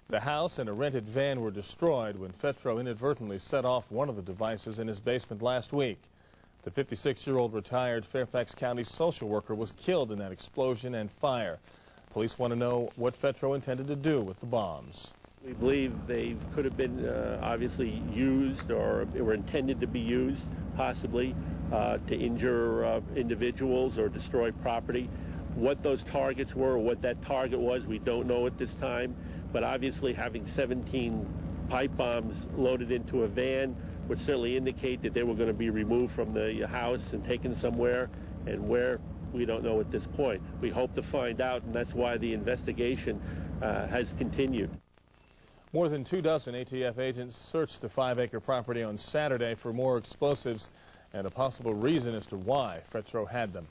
The house and a rented van were destroyed when Fetro inadvertently set off one of the devices in his basement last week. The 56-year-old retired Fairfax County social worker was killed in that explosion and fire. Police want to know what Fetro intended to do with the bombs. We believe they could have been obviously used or were intended to be used, possibly, to injure individuals or destroy property. What those targets were or what that target was, we don't know at this time. But obviously having 17 pipe bombs loaded into a van would certainly indicate that they were going to be removed from the house and taken somewhere, and where, we don't know at this point. We hope to find out, and that's why the investigation has continued. More than 24 ATF agents searched the 5-acre property on Saturday for more explosives and a possible reason as to why Fetro had them.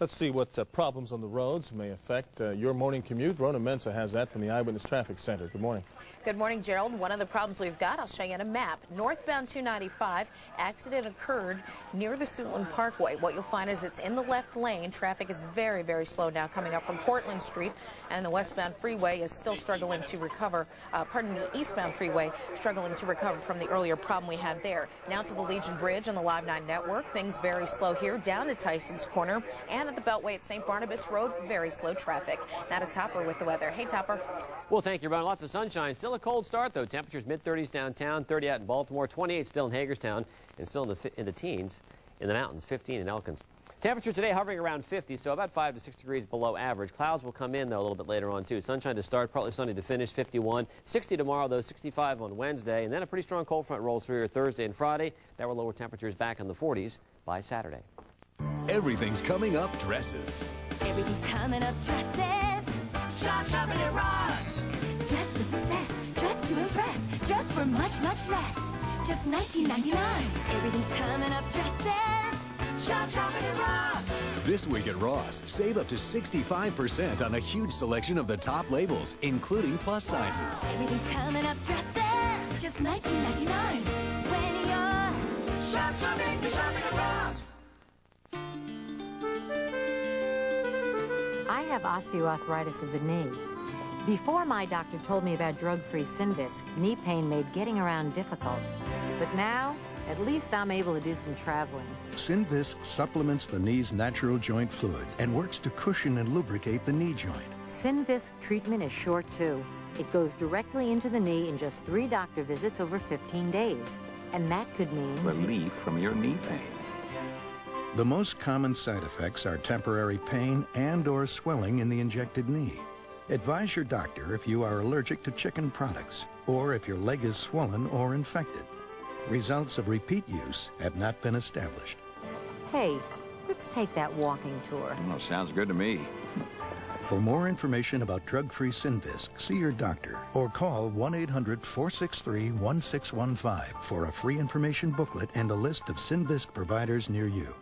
Let's see what problems on the roads may affect your morning commute. Rona Mensa has that from the Eyewitness Traffic Center. Good morning. Good morning, Gerald. One of the problems we've got, I'll show you on a map. Northbound 295, accident occurred near the Suitland Parkway. What you'll find is it's in the left lane. Traffic is very, very slow now coming up from Portland Street, and the westbound freeway is still struggling to recover, the eastbound freeway struggling to recover from the earlier problem we had there. Now to the Legion Bridge on the Live 9 network. Things very slow here, down to Tyson's Corner, and at the Beltway at St. Barnabas Road, very slow traffic. Now to Topper with the weather. Hey, Topper. Well, thank you, Ron. Lots of sunshine. Still a cold start, though. Temperatures mid-30s downtown, 30 out in Baltimore, 28 still in Hagerstown, and still in the teens in the mountains, 15 in Elkins. Temperature today hovering around 50, so about 5 to 6 degrees below average. Clouds will come in, though, a little bit later on, too. Sunshine to start, partly sunny to finish, 51. 60 tomorrow, though, 65 on Wednesday. And then a pretty strong cold front rolls through here Thursday and Friday. That will lower temperatures back in the 40s by Saturday. Everything's coming up dresses. Everything's coming up dresses. Shop shopping at Ross. Dress for success. Dress to impress. Dress for much, much less. Just $19.99. Everything's coming up dresses. Shop shopping at Ross. This week at Ross, save up to 65% on a huge selection of the top labels, including plus sizes. Everything's coming up dresses. Just $19.99. When you're shop shopping at Ross. I have osteoarthritis of the knee. Before my doctor told me about drug-free Synvisc, knee pain made getting around difficult. But now, at least I'm able to do some traveling. Synvisc supplements the knee's natural joint fluid and works to cushion and lubricate the knee joint. Synvisc treatment is short, too. It goes directly into the knee in just 3 doctor visits over 15 days. And that could mean relief from your knee pain. The most common side effects are temporary pain and/or swelling in the injected knee. Advise your doctor if you are allergic to chicken products or if your leg is swollen or infected. Results of repeat use have not been established. Hey, let's take that walking tour. Well, sounds good to me. For more information about drug-free Synvisc, see your doctor or call 1-800-463-1615 for a free information booklet and a list of Synvisc providers near you.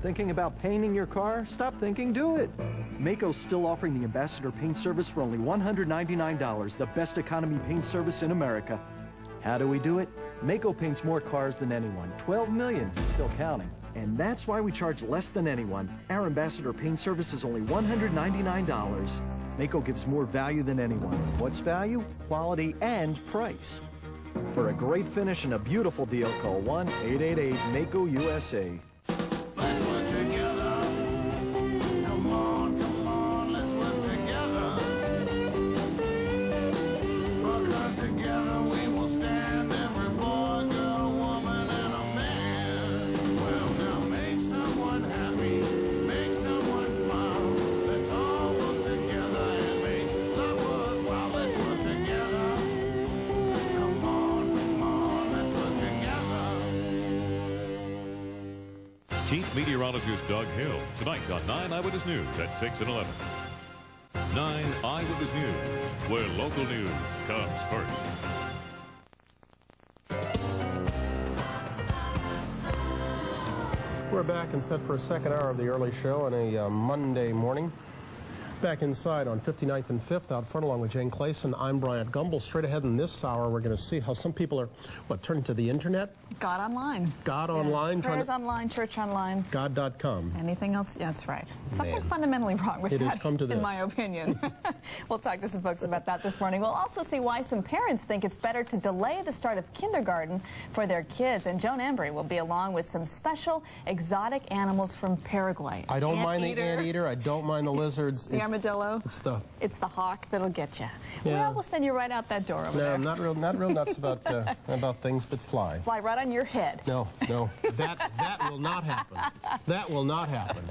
Thinking about painting your car? Stop thinking, do it. Maaco's still offering the Ambassador Paint Service for only $199, the best economy paint service in America. How do we do it? Maaco paints more cars than anyone, 12 million, still counting. And that's why we charge less than anyone. Our Ambassador Paint Service is only $199. Maaco gives more value than anyone. What's value? Quality and price. For a great finish and a beautiful deal, call 1-888-MAACO-USA. Let's work together. Come on, let's work together. Because together we will stand, every boy, girl, woman, and a man. Chief Meteorologist Doug Hill, tonight on 9 Eyewitness News at 6 and 11. 9 Eyewitness News, where local news comes first. We're back and set for a second hour of the early show on a Monday morning. Back inside on 59th and 5th out front along with Jane Clayson. I'm Bryant Gumbel. Straight ahead in this hour, we're going to see how some people are, turning to the internet? God online. God online. Prayers online, church online. God.com. Anything else? Yeah, that's right. Something fundamentally wrong with that, has come to this. In my opinion. We'll talk to some folks about that this morning. We'll also see why some parents think it's better to delay the start of kindergarten for their kids. And Joan Embry will be along with some special exotic animals from Paraguay. I don't mind the anteater. I don't mind the lizards. The armadillo. It's the hawk that'll get you. Yeah. Well, we'll send you right out that door over there. I'm not real nuts about things that fly. Fly right on your head. No, that will not happen. That will not happen.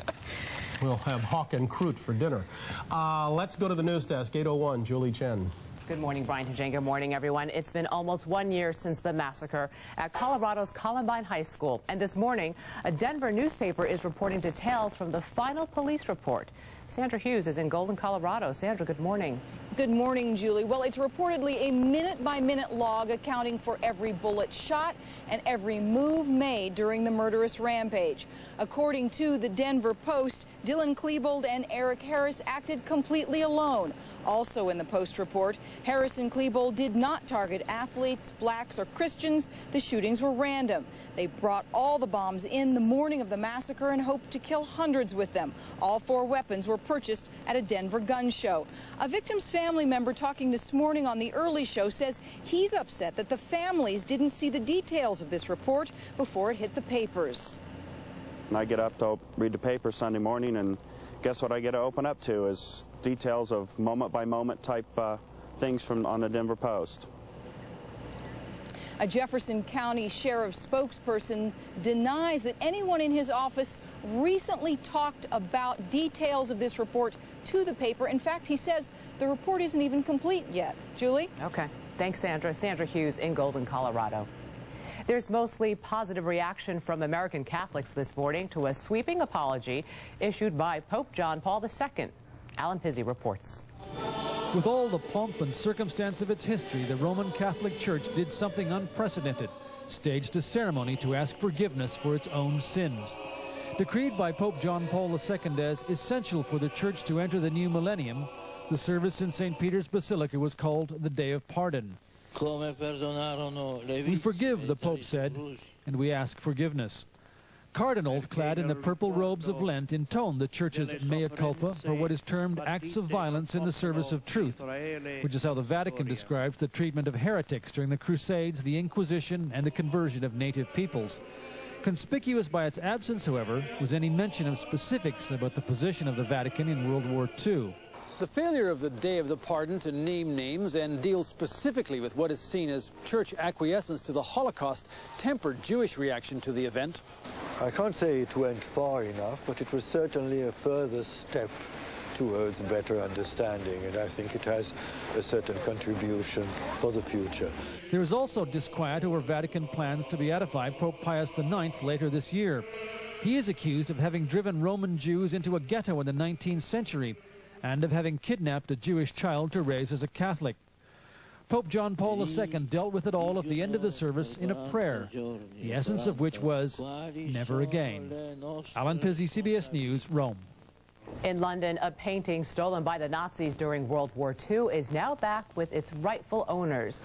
We'll have hawk and croute for dinner. Let's go to the news desk. 801, Julie Chen. Good morning, Bryant and Jane. Good morning, everyone. It's been almost 1 year since the massacre at Colorado's Columbine High School. And this morning, a Denver newspaper is reporting details from the final police report. Sandra Hughes is in Golden, Colorado. Sandra, good morning. Good morning, Julie. Well, it's reportedly a minute-by-minute log accounting for every bullet shot and every move made during the murderous rampage. According to the Denver Post, Dylan Klebold and Eric Harris acted completely alone. Also in the Post report, Harris and Klebold did not target athletes, blacks, or Christians. The shootings were random. They brought all the bombs in the morning of the massacre and hoped to kill hundreds with them. All 4 weapons were purchased at a Denver gun show. A victim's family member talking this morning on the early show says he's upset that the families didn't see the details of this report before it hit the papers. And I get up to read the paper Sunday morning, and guess what I get to open up to is details of moment-by-moment type things on the Denver Post. A Jefferson County Sheriff's spokesperson denies that anyone in his office recently talked about details of this report to the paper. In fact, he says the report isn't even complete yet. Julie? Okay. Thanks, Sandra. Sandra Hughes in Golden, Colorado. There's mostly positive reaction from American Catholics this morning to a sweeping apology issued by Pope John Paul II. Alan Pizzi reports. With all the pomp and circumstance of its history, the Roman Catholic Church did something unprecedented, staged a ceremony to ask forgiveness for its own sins. Decreed by Pope John Paul II as essential for the Church to enter the new millennium, the service in St. Peter's Basilica was called the Day of Pardon. We forgive, the Pope said, and we ask forgiveness. Cardinals clad in the purple robes of Lent intone the Church's mea culpa for what is termed acts of violence in the service of truth, which is how the Vatican describes the treatment of heretics during the Crusades, the Inquisition, and the conversion of native peoples. Conspicuous by its absence, however, was any mention of specifics about the position of the Vatican in World War II. The failure of the Day of the Pardon to name names and deal specifically with what is seen as church acquiescence to the Holocaust tempered Jewish reaction to the event. I can't say it went far enough, but it was certainly a further step towards better understanding, and I think it has a certain contribution for the future. There is also disquiet over Vatican plans to beatify Pope Pius IX later this year. He is accused of having driven Roman Jews into a ghetto in the 19th century and of having kidnapped a Jewish child to raise as a Catholic. Pope John Paul II dealt with it all at the end of the service in a prayer, the essence of which was, never again. Alan Pizzi, CBS News, Rome. In London, a painting stolen by the Nazis during World War II is now back with its rightful owners.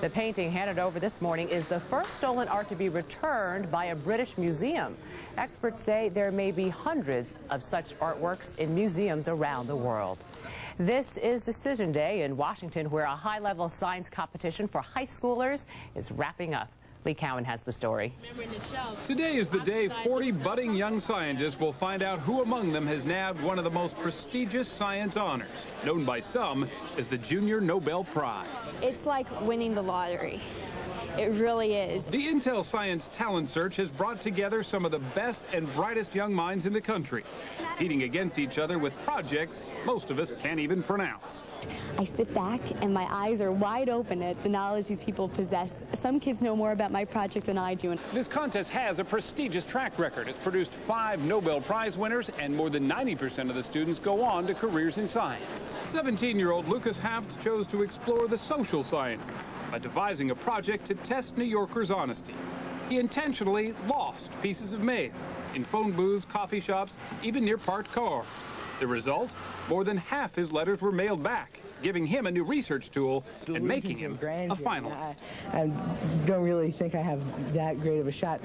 The painting handed over this morning is the first stolen art to be returned by a British museum. Experts say there may be hundreds of such artworks in museums around the world. This is Decision Day in Washington, where a high-level science competition for high schoolers is wrapping up. Lee Cowan has the story. Today is the day 40 budding young scientists will find out who among them has nabbed one of the most prestigious science honors, known by some as the Junior Nobel Prize. It's like winning the lottery. It really is. The Intel Science Talent Search has brought together some of the best and brightest young minds in the country, competing against each other with projects most of us can't even pronounce. I sit back and my eyes are wide open at the knowledge these people possess. Some kids know more about my project than I do. This contest has a prestigious track record. It's produced 5 Nobel Prize winners, and more than 90% of the students go on to careers in science. 17-year-old Lucas Haft chose to explore the social sciences by devising a project to test New Yorkers' honesty. He intentionally lost pieces of mail in phone booths, coffee shops, even near parked cars. The result? More than half his letters were mailed back, giving him a new research tool and making him a finalist. I don't really think I have that great of a shot.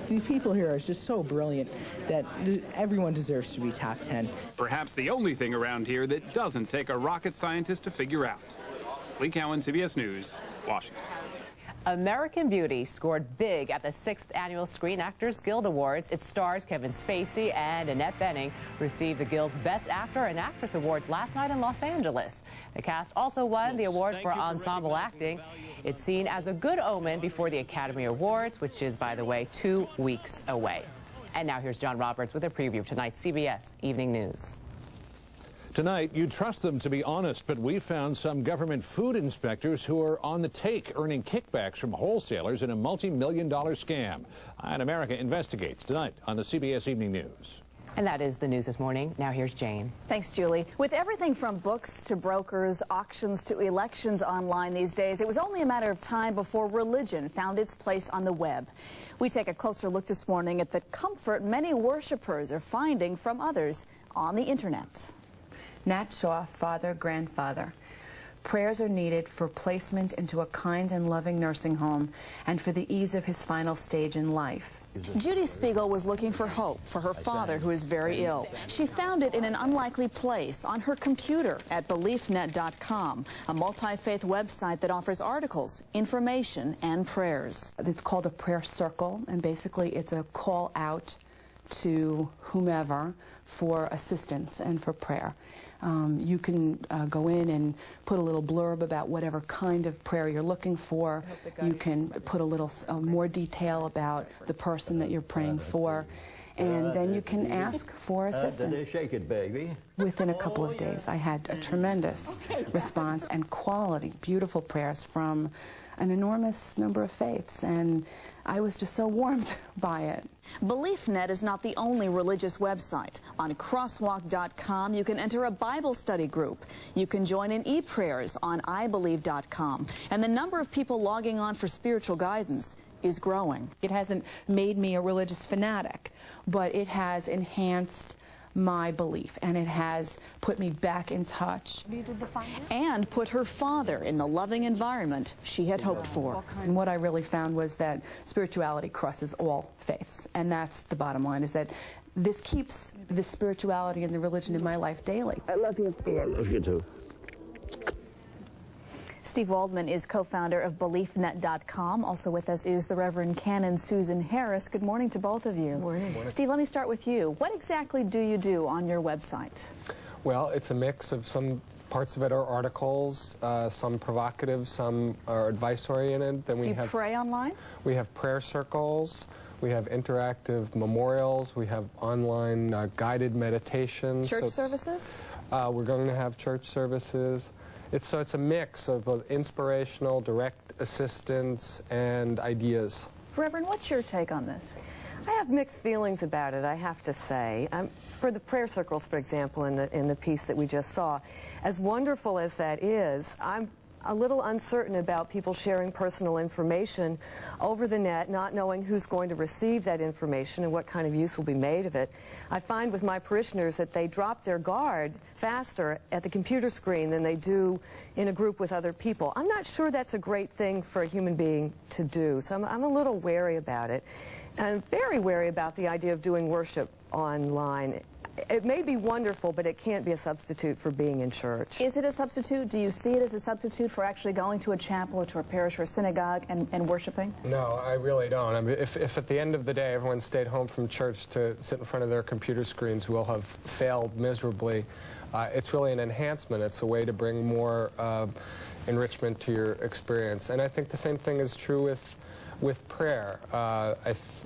The people here are just so brilliant that everyone deserves to be top 10. Perhaps the only thing around here that doesn't take a rocket scientist to figure out. Lee Cowan, CBS News, Washington. American Beauty scored big at the 6th Annual Screen Actors Guild Awards. Its stars Kevin Spacey and Annette Bening received the Guild's Best Actor and Actress Awards last night in Los Angeles. The cast also won the award for ensemble acting. It's seen as a good omen before the Academy Awards, which is, by the way, 2 weeks away. And now here's John Roberts with a preview of tonight's CBS Evening News. Tonight, you trust them to be honest, but we found some government food inspectors who are on the take, earning kickbacks from wholesalers in a multi-million-dollar scam. And America investigates tonight on the CBS Evening News. And that is the news this morning. Now here's Jane. Thanks, Julie. With everything from books to brokers, auctions to elections online these days, it was only a matter of time before religion found its place on the web. We take a closer look this morning at the comfort many worshipers are finding from others on the internet. Nat Shaw, father, grandfather. Prayers are needed for placement into a kind and loving nursing home and for the ease of his final stage in life. Judy Spiegel was looking for hope for her father, who is very ill. She found it in an unlikely place on her computer at BeliefNet.com, a multi-faith website that offers articles, information, and prayers. It's called a prayer circle, and basically it's a call out to whomever for assistance and for prayer. You can go in and put a little blurb about whatever kind of prayer you're looking for. You can put a little more detail about the person that you're praying for. And then you can ask for assistance. Shake it, baby. Within a couple of days, I had a tremendous response and quality, beautiful prayers from an enormous number of faiths, and I was just so warmed by it. BeliefNet is not the only religious website. On crosswalk.com, you can enter a Bible study group. You can join in e-prayers on ibelieve.com. And the number of people logging on for spiritual guidance is growing. It hasn't made me a religious fanatic, but it has enhanced my belief, and it has put me back in touch. And put her father in the loving environment she had hoped for. And what I really found was that spirituality crosses all faiths, and that's the bottom line, is that this keeps the spirituality and the religion in my life daily. I love you. I love you too. Steve Waldman is co-founder of BeliefNet.com. Also with us is the Reverend Canon Susan Harris. Good morning to both of you. Good morning. Steve, let me start with you. What exactly do you do on your website? Well, it's a mix of some parts of it are articles, some provocative, some are advice-oriented. Then do you pray online? We have prayer circles. We have interactive memorials. We have online guided meditations. Church services? We're going to have church services. So it's a mix of both inspirational, direct assistance, and ideas. Reverend, what's your take on this? I have mixed feelings about it, I have to say. For the prayer circles, for example, in the piece that we just saw, as wonderful as that is, I'm a little uncertain about people sharing personal information over the net, not knowing who's going to receive that information and what kind of use will be made of it. I find with my parishioners that they drop their guard faster at the computer screen than they do in a group with other people. I'm not sure that's a great thing for a human being to do, so I'm a little wary about it. I'm very wary about the idea of doing worship online. It may be wonderful, but it can't be a substitute for being in church. Is it a substitute? Do you see it as a substitute for actually going to a chapel or to a parish or a synagogue and worshiping? No, I really don't. I mean, if at the end of the day everyone stayed home from church to sit in front of their computer screens, we'll have failed miserably. It's really an enhancement. It's a way to bring more enrichment to your experience. And I think the same thing is true with prayer.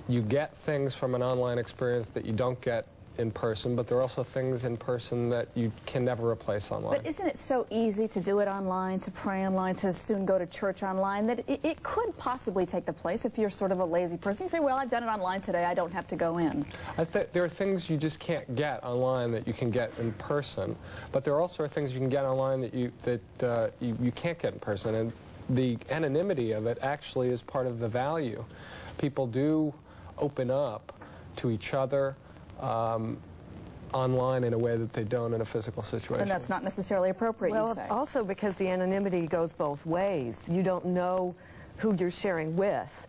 You get things from an online experience that you don't get in person, but there are also things in person that you can never replace online. But isn't it so easy to do it online, to pray online, to soon go to church online, that it could possibly take the place if you're sort of a lazy person? You say, well, I've done it online today, I don't have to go in. There are things you just can't get online that you can get in person, but there also are things you can get online that you can't get in person, and the anonymity of it actually is part of the value. People do open up to each other online in a way that they don't in a physical situation. And that's not necessarily appropriate, you say. Well, also because the anonymity goes both ways. You don't know who you're sharing with.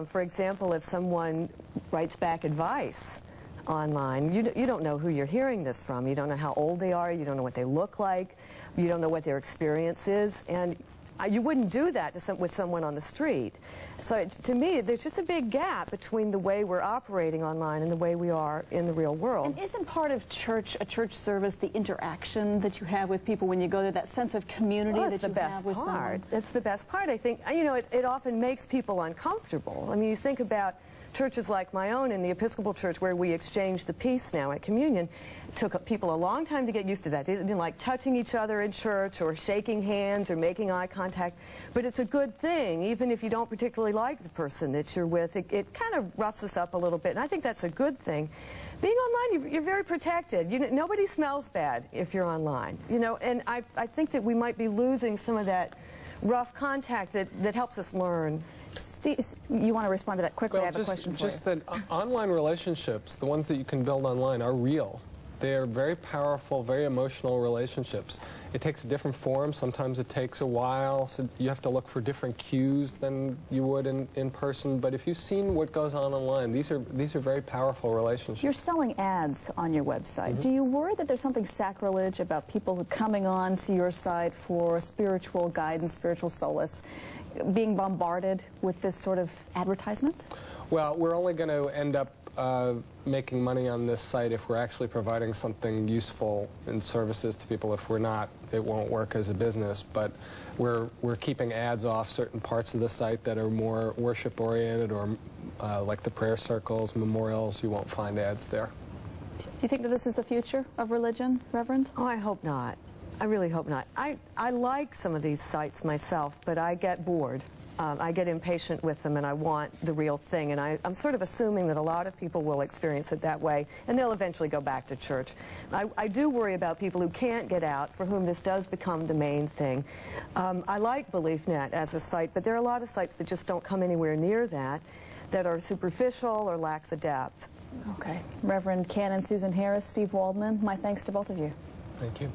For example, if someone writes back advice online, you don't know who you're hearing this from. You don't know how old they are. You don't know what they look like. You don't know what their experience is. And you wouldn't do that with someone on the street. So to me, there's just a big gap between the way we're operating online and the way we are in the real world. And isn't part of a church service, the interaction that you have with people when you go there, that sense of community that you have with someone? That's the best part. I think, you know, it often makes people uncomfortable. I mean, you think about churches like my own in the Episcopal Church where we exchange the peace now at communion. It took people a long time to get used to that. They didn't like touching each other in church or shaking hands or making eye contact. But it's a good thing, even if you don't particularly like the person that you're with. It kind of roughs us up a little bit, and I think that's a good thing. Being online, you're very protected. Nobody smells bad if you're online. You know, and I think that we might be losing some of that rough contact that helps us learn. Steve, you want to respond to that quickly? Well, I have a question for you. Just that online relationships, the ones that you can build online, are real. They are very powerful, very emotional relationships. It takes a different form. Sometimes it takes a while, so you have to look for different cues than you would in person. But if you've seen what goes on online, these are very powerful relationships. You're selling ads on your website. Do you worry that there's something sacrilege about people coming on to your site for spiritual guidance, spiritual solace, being bombarded with this sort of advertisement? Well, we're only going to end up making money on this site if we're actually providing something useful in services to people. If we're not, it won't work as a business. But we're keeping ads off certain parts of the site that are more worship-oriented, or like the prayer circles, memorials. You won't find ads there. Do you think that this is the future of religion, Reverend? Oh, I hope not. I really hope not. I like some of these sites myself, but I get bored. I get impatient with them, and I want the real thing. And I'm sort of assuming that a lot of people will experience it that way, and they'll eventually go back to church. I do worry about people who can't get out, for whom this does become the main thing. I like BeliefNet as a site, but there are a lot of sites that just don't come anywhere near that are superficial or lack the depth. Okay. Reverend Canon Susan Harris, Steve Waldman, my thanks to both of you. Thank you.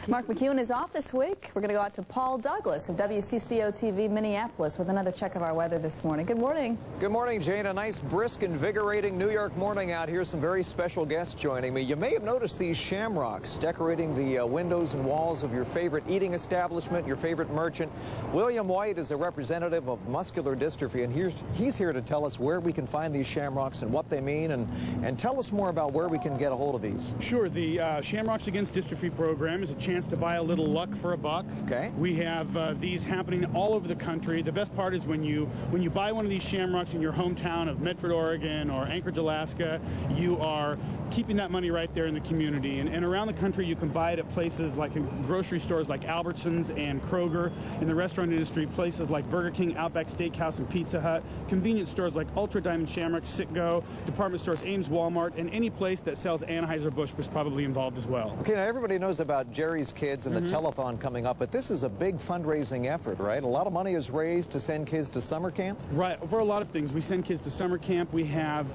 Mark McEwen is off this week. We're going to go out to Paul Douglas of WCCO-TV Minneapolis with another check of our weather this morning. Good morning. Good morning, Jane. A nice, brisk, invigorating New York morning out here. Some very special guests joining me. You may have noticed these shamrocks decorating the windows and walls of your favorite eating establishment, your favorite merchant. William White is a representative of muscular dystrophy, and he's here to tell us where we can find these shamrocks and what they mean, and tell us more about where we can get a hold of these. Sure. The Shamrocks Against Dystrophy program is a chance to buy a little luck for a buck. Okay. We have these happening all over the country. The best part is when you buy one of these shamrocks in your hometown of Medford, Oregon, or Anchorage, Alaska, you are keeping that money right there in the community. And around the country, you can buy it at places like in grocery stores like Albertsons and Kroger. In the restaurant industry, places like Burger King, Outback Steakhouse, and Pizza Hut. Convenience stores like Ultra Diamond Shamrock, Citgo, department stores Ames, Walmart, and any place that sells Anheuser-Busch was probably involved as well. Okay, now everybody knows about Jerry's Kids and the telethon coming up, but this is a big fundraising effort, right? A lot of money is raised to send kids to summer camp? Right, for a lot of things. We send kids to summer camp. We have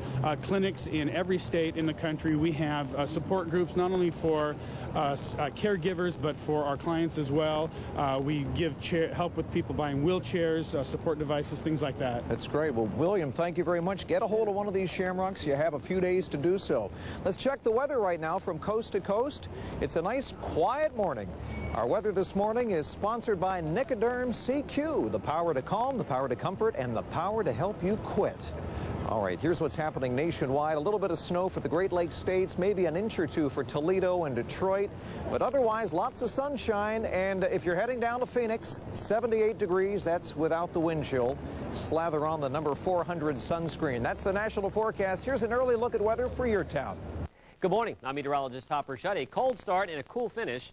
clinics in every state in the country. We have support groups not only for caregivers but for our clients as well. We give help with people buying wheelchairs, support devices, things like that. That's great. Well, William, thank you very much. Get a hold of one of these shamrocks. You have a few days to do so. Let's check the weather right now from coast to coast. It's a nice, quiet morning. Our weather this morning is sponsored by Nicoderm CQ, the power to calm, the power to comfort, and the power to help you quit. All right, here's what's happening nationwide. A little bit of snow for the Great Lakes states, maybe an inch or two for Toledo and Detroit, but otherwise lots of sunshine. And if you're heading down to Phoenix, 78 degrees, that's without the wind chill. Slather on the number 400 sunscreen. That's the national forecast. Here's an early look at weather for your town. Good morning. I'm meteorologist Hopper Shutt. A cold start and a cool finish.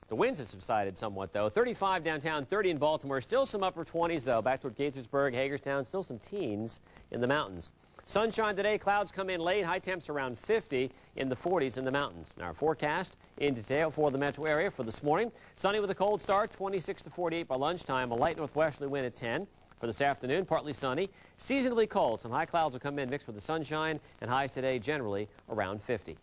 The winds have subsided somewhat, though. 35 downtown, 30 in Baltimore. Still some upper 20s, though. Back toward Gaithersburg, Hagerstown, still some teens in the mountains. Sunshine today. Clouds come in late. High temps around 50 in the 40s in the mountains. Now, our forecast in detail for the metro area for this morning. Sunny with a cold start, 26 to 48 by lunchtime. A light northwesterly wind at 10. For this afternoon, partly sunny. Seasonably cold. Some high clouds will come in mixed with the sunshine. And highs today generally around 50.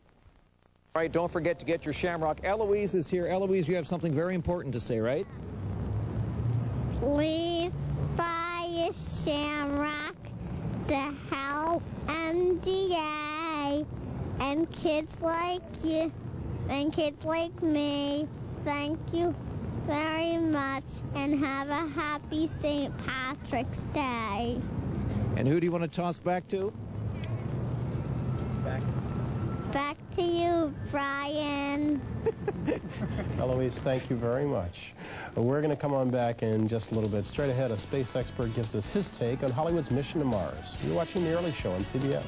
All right, don't forget to get your shamrock. Eloise is here. Eloise, you have something very important to say, right? Please buy a shamrock to help MDA and kids like you and kids like me. Thank you very much and have a happy St. Patrick's Day. And who do you want to toss back to? Back to you, Brian. Eloise, thank you very much. We're going to come on back in just a little bit. Straight ahead, a space expert gives us his take on Hollywood's mission to Mars. You're watching The Early Show on CBS.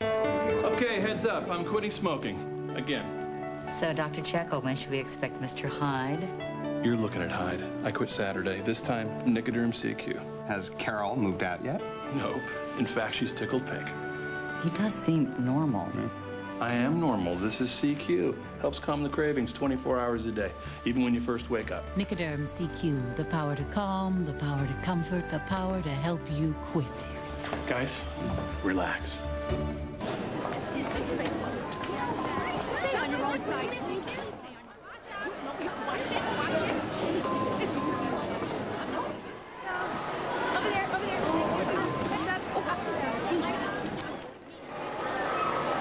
Okay, heads up. I'm quitting smoking. Again. So, Dr. Jekyll, when should we expect Mr. Hyde? You're looking at Hyde. I quit Saturday. This time, Nicoderm CQ. Has Carol moved out yet? Nope. In fact, she's tickled pink. He does seem normal. I am normal. This is CQ. Helps calm the cravings 24 hours a day, even when you first wake up. Nicoderm CQ. The power to calm, the power to comfort, the power to help you quit. Guys, relax. Stay on your own side.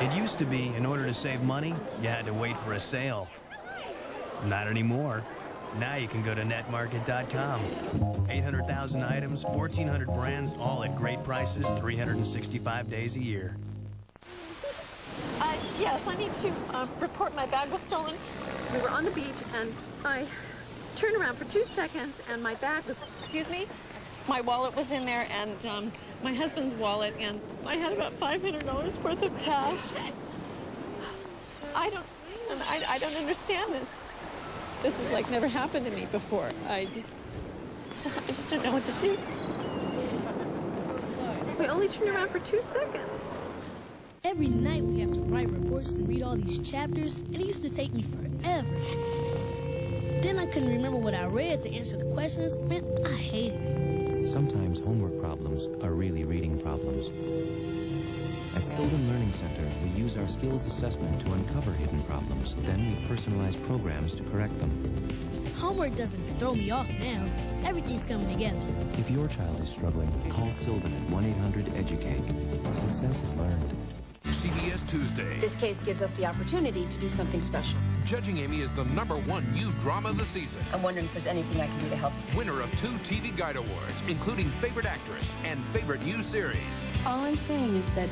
It used to be, in order to save money, you had to wait for a sale. Not anymore. Now you can go to netmarket.com. 800,000 items, 1,400 brands, all at great prices, 365 days a year. Yes, I need to report my bag was stolen. We were on the beach, and I turned around for 2 seconds, and my bag was, excuse me, my wallet was in there, and my husband's wallet, and I had about $500 worth of cash. I don't understand this. This has like never happened to me before. I just don't know what to do. We only turned around for 2 seconds. Every night we have to write reports and read all these chapters, and it used to take me forever. Then I couldn't remember what I read to answer the questions. Man, I hated it. Sometimes homework problems are really reading problems. At Sylvan Learning Center, we use our skills assessment to uncover hidden problems. Then we personalize programs to correct them. Homework doesn't throw me off now. Everything's coming together. If your child is struggling, call Sylvan at 1-800-EDUCATE. Success is learned. CBS Tuesday. This case gives us the opportunity to do something special. Judging Amy is the #1 new drama of the season. I'm wondering if there's anything I can do to help. Winner of 2 TV Guide Awards, including Favorite Actress and Favorite New Series. All I'm saying is that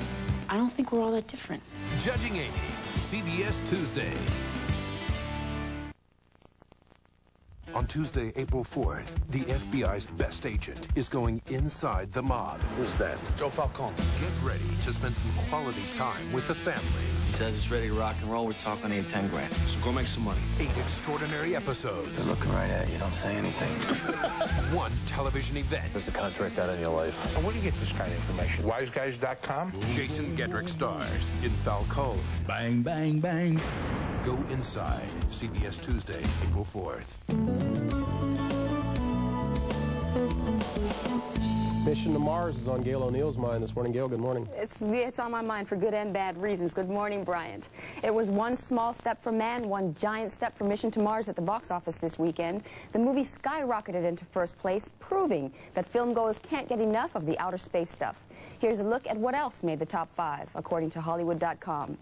I don't think we're all that different. Judging Amy, CBS Tuesday. On Tuesday, April 4th, the FBI's best agent is going inside the mob. Who's that? Joe Falcone. Get ready to spend some quality time with the family. He says it's ready to rock and roll. We're talking 8 10 grand. So go make some money. 8 extraordinary episodes. They're looking right at you. Don't say anything. 1 television event. There's a contract out in your life. And where do you get this kind of information? WiseGuys.com? Jason Gedrick stars in Falcone. Bang, bang, bang. Go inside. CBS Tuesday, April 4th. Mission to Mars is on Gail O'Neill's mind this morning. Gail, good morning. It's on my mind for good and bad reasons. Good morning, Bryant. It was one small step for man, one giant step for Mission to Mars at the box office this weekend. The movie skyrocketed into first place, proving that filmgoers can't get enough of the outer space stuff. Here's a look at what else made the top 5, according to Hollywood.com.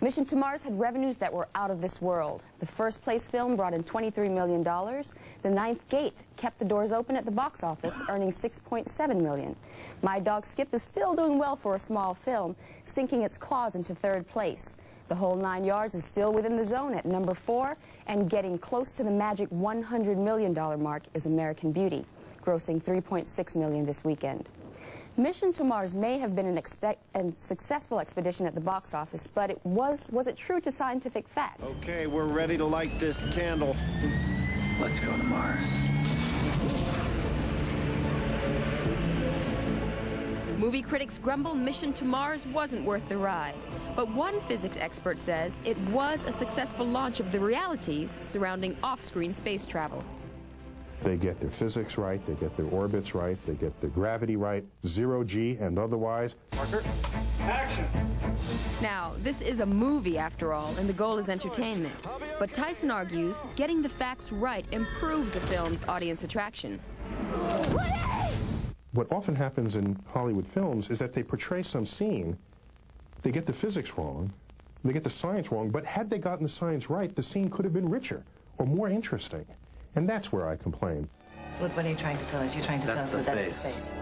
Mission to Mars had revenues that were out of this world. The first place film brought in $23 million. The Ninth Gate kept the doors open at the box office, earning $6.7 million. My Dog Skip is still doing well for a small film, sinking its claws into 3rd place. The Whole 9 Yards is still within the zone at number 4, and getting close to the magic $100 million mark is American Beauty, grossing $3.6 million this weekend. Mission to Mars may have been a successful expedition at the box office, but was it true to scientific fact? Okay, we're ready to light this candle. Let's go to Mars. Movie critics grumble Mission to Mars wasn't worth the ride. But one physics expert says it was a successful launch of the realities surrounding off-screen space travel. They get their physics right, they get their orbits right, they get the gravity right, 0G and otherwise. Marker, action! Now, this is a movie after all, and the goal is entertainment. But Tyson argues getting the facts right improves the film's audience attraction. What often happens in Hollywood films is that they portray some scene, they get the physics wrong, they get the science wrong, but had they gotten the science right, the scene could have been richer or more interesting. And that's where I complain. Look, what are you trying to tell us? You're trying to tell us that that's the face.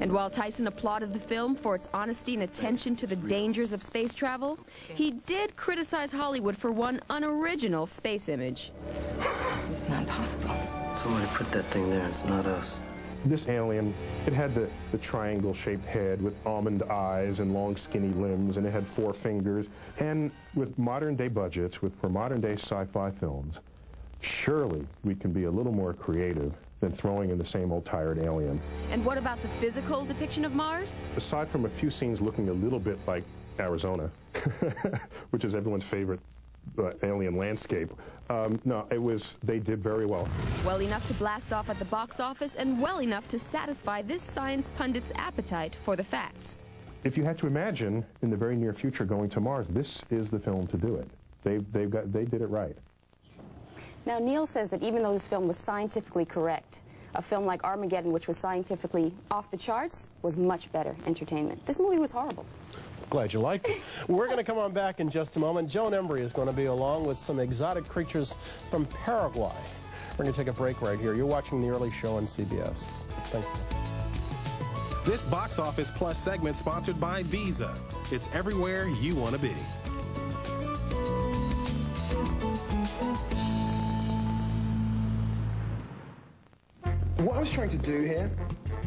And while Tyson applauded the film for its honesty and attention to the dangers of space travel, he did criticize Hollywood for one unoriginal space image. It's not possible. Somebody put that thing there. It's not us. This alien, it had the triangle-shaped head with almond eyes and long skinny limbs, and it had 4 fingers. And with modern-day budgets, for modern-day sci-fi films, surely we can be a little more creative than throwing in the same old tired alien. And what about the physical depiction of Mars? Aside from a few scenes looking a little bit like Arizona, which is everyone's favorite alien landscape, no, they did very well. Well enough to blast off at the box office and well enough to satisfy this science pundit's appetite for the facts. If you had to imagine in the very near future going to Mars, this is the film to do it. They did it right. Now, Neil says that even though this film was scientifically correct, a film like Armageddon, which was scientifically off the charts, was much better entertainment. This movie was horrible. Glad you liked it. We're going to come on back in just a moment. Joan Embry is going to be along with some exotic creatures from Paraguay. We're going to take a break right here. You're watching The Early Show on CBS. Thanks. This Box Office Plus segment sponsored by Visa. It's everywhere you want to be. What I was trying to do here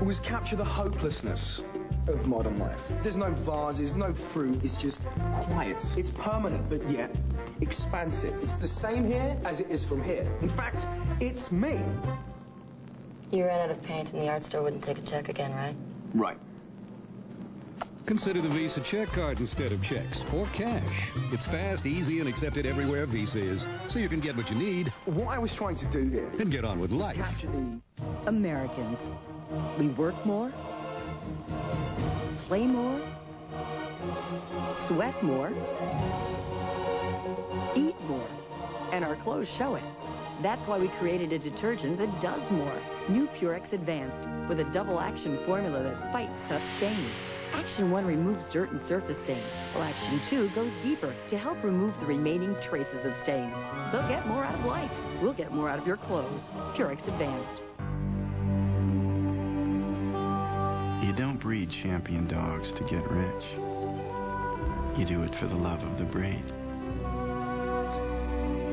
was capture the hopelessness of modern life. There's no vases, no fruit, it's just quiet. It's permanent, but yet expansive. It's the same here as it is from here. In fact, it's me. You ran out of paint and the art store wouldn't take a check again, right? Right. Consider the Visa check card instead of checks or cash. It's fast, easy, and accepted everywhere Visa is, so you can get what you need. What I was trying to do here and get on with life. Capture the Americans. We work more, play more, sweat more, eat more, and our clothes show it. That's why we created a detergent that does more. New Purex Advanced, with a double action formula that fights tough stains. Action 1 removes dirt and surface stains, while Action 2 goes deeper to help remove the remaining traces of stains. So get more out of life. We'll get more out of your clothes. Purex Advanced. You don't breed champion dogs to get rich. You do it for the love of the breed.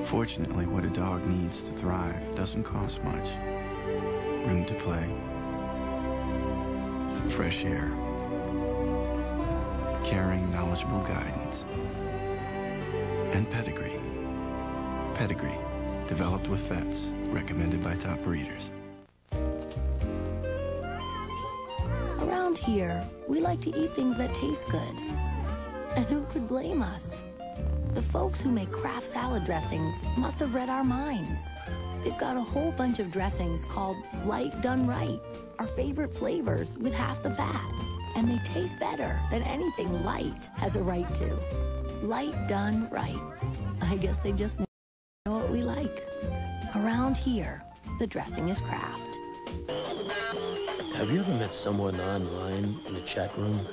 Fortunately, what a dog needs to thrive doesn't cost much. Room to play, fresh air, caring, knowledgeable guidance, and pedigree. Pedigree, developed with vets, recommended by top breeders. Around here, we like to eat things that taste good. And who could blame us? The folks who make Kraft salad dressings must have read our minds. They've got a whole bunch of dressings called Light Done Right, our favorite flavors with half the fat. And they taste better than anything light has a right to. Light Done Right. I guess they just know what we like. Around here, the dressing is Kraft. Have you ever met someone online in a chat room?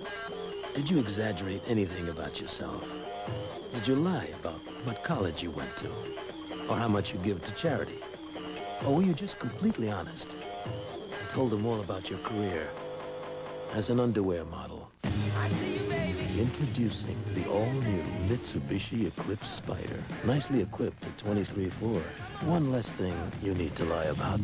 Did you exaggerate anything about yourself? Did you lie about what college you went to? Or how much you give to charity? Or were you just completely honest and told them all about your career as an underwear model? Introducing the all-new Mitsubishi Eclipse Spider. Nicely equipped at 23.4. One less thing you need to lie about.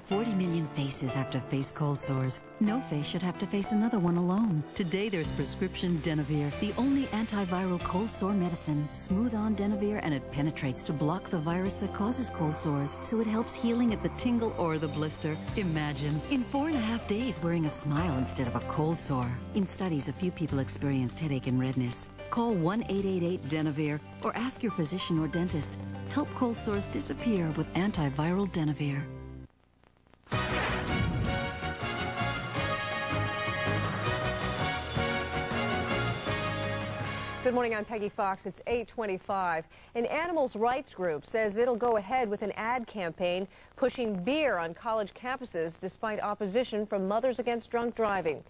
40 million faces have to face cold sores. No face should have to face another one alone. Today there's prescription Denavir, the only antiviral cold sore medicine. Smooth on Denavir and it penetrates to block the virus that causes cold sores, so it helps healing at the tingle or the blister. Imagine, in 4.5 days wearing a smile instead of a cold sore. In studies, a few people experienced headache and redness. Call 1-888-DENAVIR or ask your physician or dentist. Help cold sores disappear with antiviral Denavir. Good morning, I'm Peggy Fox. It's 8:25. An animals rights group says it'll go ahead with an ad campaign pushing beer on college campuses despite opposition from Mothers Against Drunk Driving.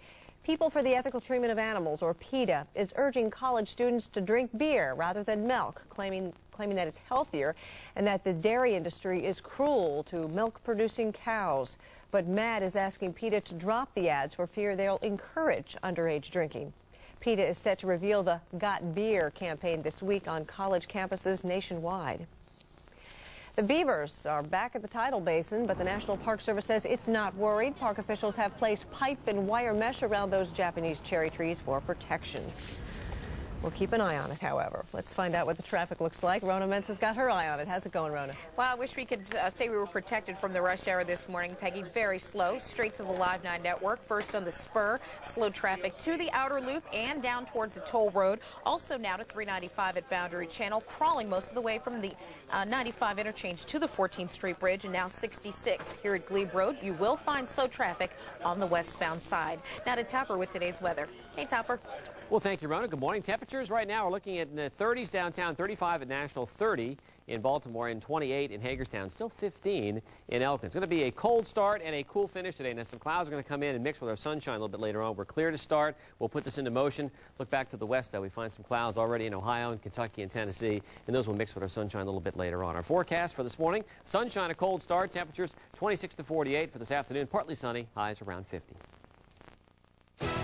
People for the Ethical Treatment of Animals, or PETA, is urging college students to drink beer rather than milk, claiming that it's healthier and that the dairy industry is cruel to milk-producing cows. But MAD is asking PETA to drop the ads for fear they'll encourage underage drinking. PETA is set to reveal the Got Beer campaign this week on college campuses nationwide. The beavers are back at the tidal basin, but the National Park Service says it's not worried. Park officials have placed pipe and wire mesh around those Japanese cherry trees for protection. We'll keep an eye on it, however. Let's find out what the traffic looks like. Rona Mensa's got her eye on it. How's it going, Rona? Well, I wish we could say we were protected from the rush hour this morning, Peggy. Very slow, straight to the Live 9 network. First on the spur, slow traffic to the outer loop and down towards the toll road. Also now to 395 at Boundary Channel, crawling most of the way from the 95 interchange to the 14th Street Bridge, and now 66 here at Glebe Road. You will find slow traffic on the westbound side. Now to Topper with today's weather. Hey, Topper. Well, thank you, Rona. Good morning. Temperatures right now are looking at the 30s downtown, 35 at National, 30 in Baltimore, and 28 in Hagerstown, still 15 in Elkins. It's going to be a cold start and a cool finish today. Now, some clouds are going to come in and mix with our sunshine a little bit later on. We're clear to start. We'll put this into motion. Look back to the west, though. We find some clouds already in Ohio and Kentucky and Tennessee, and those will mix with our sunshine a little bit later on. Our forecast for this morning, sunshine, a cold start, temperatures 26 to 48 for this afternoon, partly sunny, highs around 50.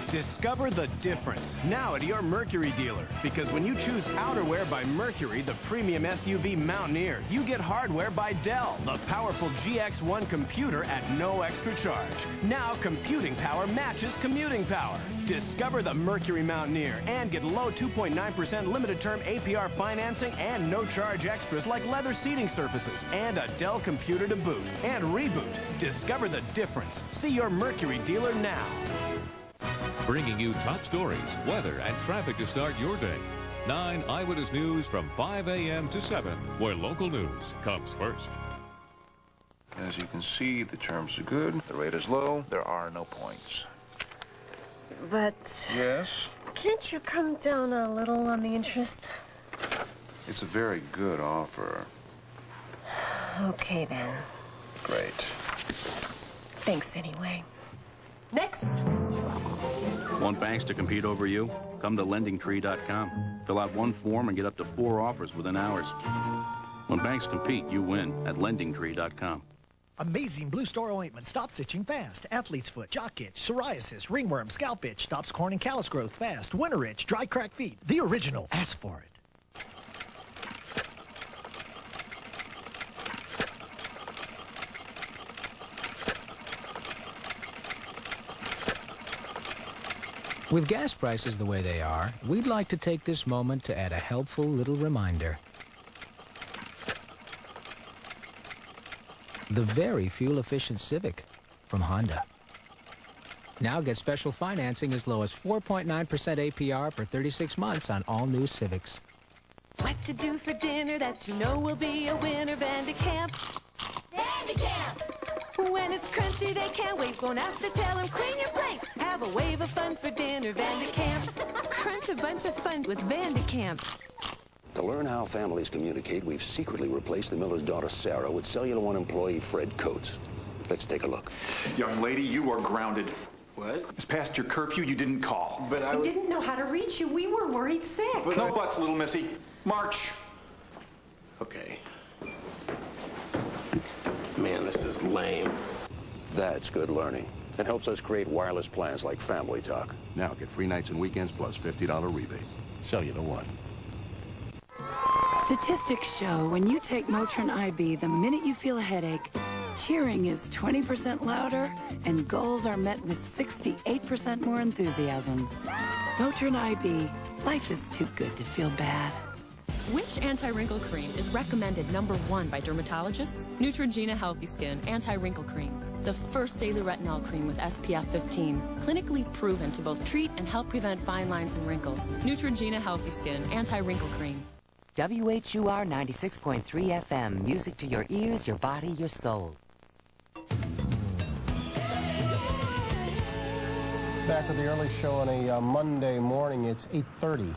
Discover the difference now at your Mercury dealer. Because when you choose outerwear by Mercury, the premium SUV Mountaineer, you get hardware by Dell, the powerful GX1 computer at no extra charge. Now computing power matches commuting power. Discover the Mercury Mountaineer and get low 2.9% limited term APR financing and no charge extras like leather seating surfaces and a Dell computer to boot. And reboot. Discover the difference. See your Mercury dealer now. Bringing you top stories, weather, and traffic to start your day. 9 Eyewitness News from 5 a.m. to 7, where local news comes first. As you can see, the terms are good. The rate is low. There are no points. But... Yes? Can't you come down a little on the interest? It's a very good offer. Okay, then. Great. Thanks anyway. Next. Want banks to compete over you? Come to LendingTree.com. Fill out one form and get up to 4 offers within hours. When banks compete, you win at LendingTree.com. Amazing Blue Star Ointment stops itching fast. Athlete's foot, jock itch, psoriasis, ringworm, scalp itch, stops corn and callus growth fast. Winter itch, dry cracked feet. The original. Ask for it. With gas prices the way they are, we'd like to take this moment to add a helpful little reminder. The very fuel-efficient Civic from Honda. Now get special financing as low as 4.9% APR for 36 months on all new Civics. What to do for dinner that you know will be a winner, Vanderkamps. Vanderkamps! When it's crunchy, they can't wait. Won't have to tell them, clean your plates. Have a wave of fun for dinner, Vanderkamps. Crunch a bunch of fun with Vanderkamps. To learn how families communicate, we've secretly replaced the miller's daughter, Sarah, with Cellular One employee Fred Coates. Let's take a look. Young lady, you are grounded. What? It's past your curfew. You didn't call. But I didn't know how to reach you. We were worried sick. But no buts, little missy. March. Okay. Man, this is lame. That's good learning. It helps us create wireless plans like Family Talk. Now get free nights and weekends plus $50 rebate. Cellular One. Statistics show when you take Motrin IB, the minute you feel a headache, cheering is 20% louder and goals are met with 68% more enthusiasm. Motrin IB, life is too good to feel bad. Which anti-wrinkle cream is recommended #1 by dermatologists? Neutrogena Healthy Skin Anti-Wrinkle Cream. The first daily retinol cream with SPF 15. Clinically proven to both treat and help prevent fine lines and wrinkles. Neutrogena Healthy Skin Anti-Wrinkle Cream. WHUR 96.3 FM. Music to your ears, your body, your soul. Back with the early show on a Monday morning. It's 8:30.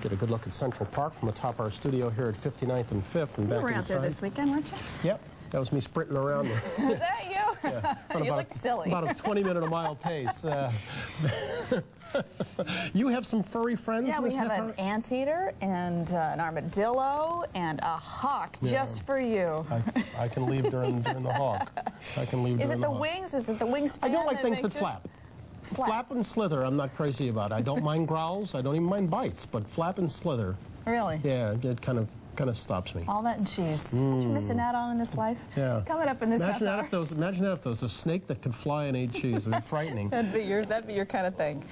Get a good look at Central Park from atop our studio here at 59th and 5th. And You back were out inside. there this weekend, weren't you? Yep. That was me sprinting around. Is that you? Yeah, You look silly. About a 20-minute-a-mile pace. You have some furry friends? Yeah, we Miss have Heifer? an anteater and an armadillo and a hawk just for you. I can leave during the hawk. I can leave Is during it the hawk. wings? Is it the wingspan? I don't like things that makes you- flap. Flap and slither, I'm not crazy about. I don't mind growls. I don't even mind bites, but flap and slither. Really? Yeah, it kind of stops me. All that and cheese. What you missing out on in this life? Yeah. Coming up in this Imagine half that hour. if there was, imagine that if there was a snake that could fly and eat cheese. It would be frightening. That'd be your kind of thing.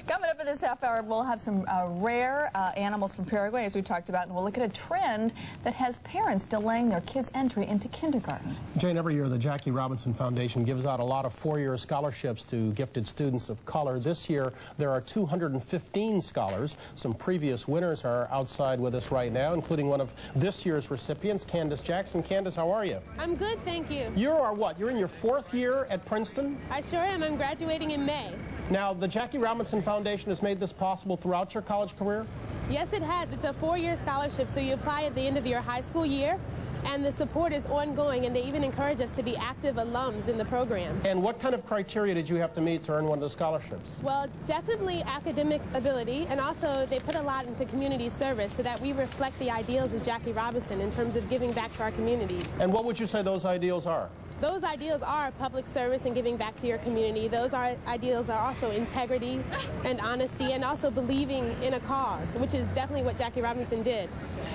Coming up in this half hour, we'll have some rare animals from Paraguay, as we talked about, and we'll look at a trend that has parents delaying their kids' entry into kindergarten. Jane, every year the Jackie Robinson Foundation gives out a lot of four-year scholarships to gifted students of color. This year there are 215 scholars. Some previous winners are outside with us right now, including one of this year's recipients, Candace Jackson. Candace, how are you? I'm good, thank you. You are what? You're in your 4th year at Princeton? I sure am. I'm graduating in May. Now, the Jackie Robinson Foundation has made this possible throughout your college career? Yes, it has. It's a 4-year scholarship, so you apply at the end of your high school year, and the support is ongoing, and they even encourage us to be active alums in the program. And what kind of criteria did you have to meet to earn one of the scholarships? Well, definitely academic ability, and also they put a lot into community service so that we reflect the ideals of Jackie Robinson in terms of giving back to our communities. And what would you say those ideals are? Those ideals are public service and giving back to your community. Those ideals are also integrity and honesty and also believing in a cause, which is definitely what Jackie Robinson did.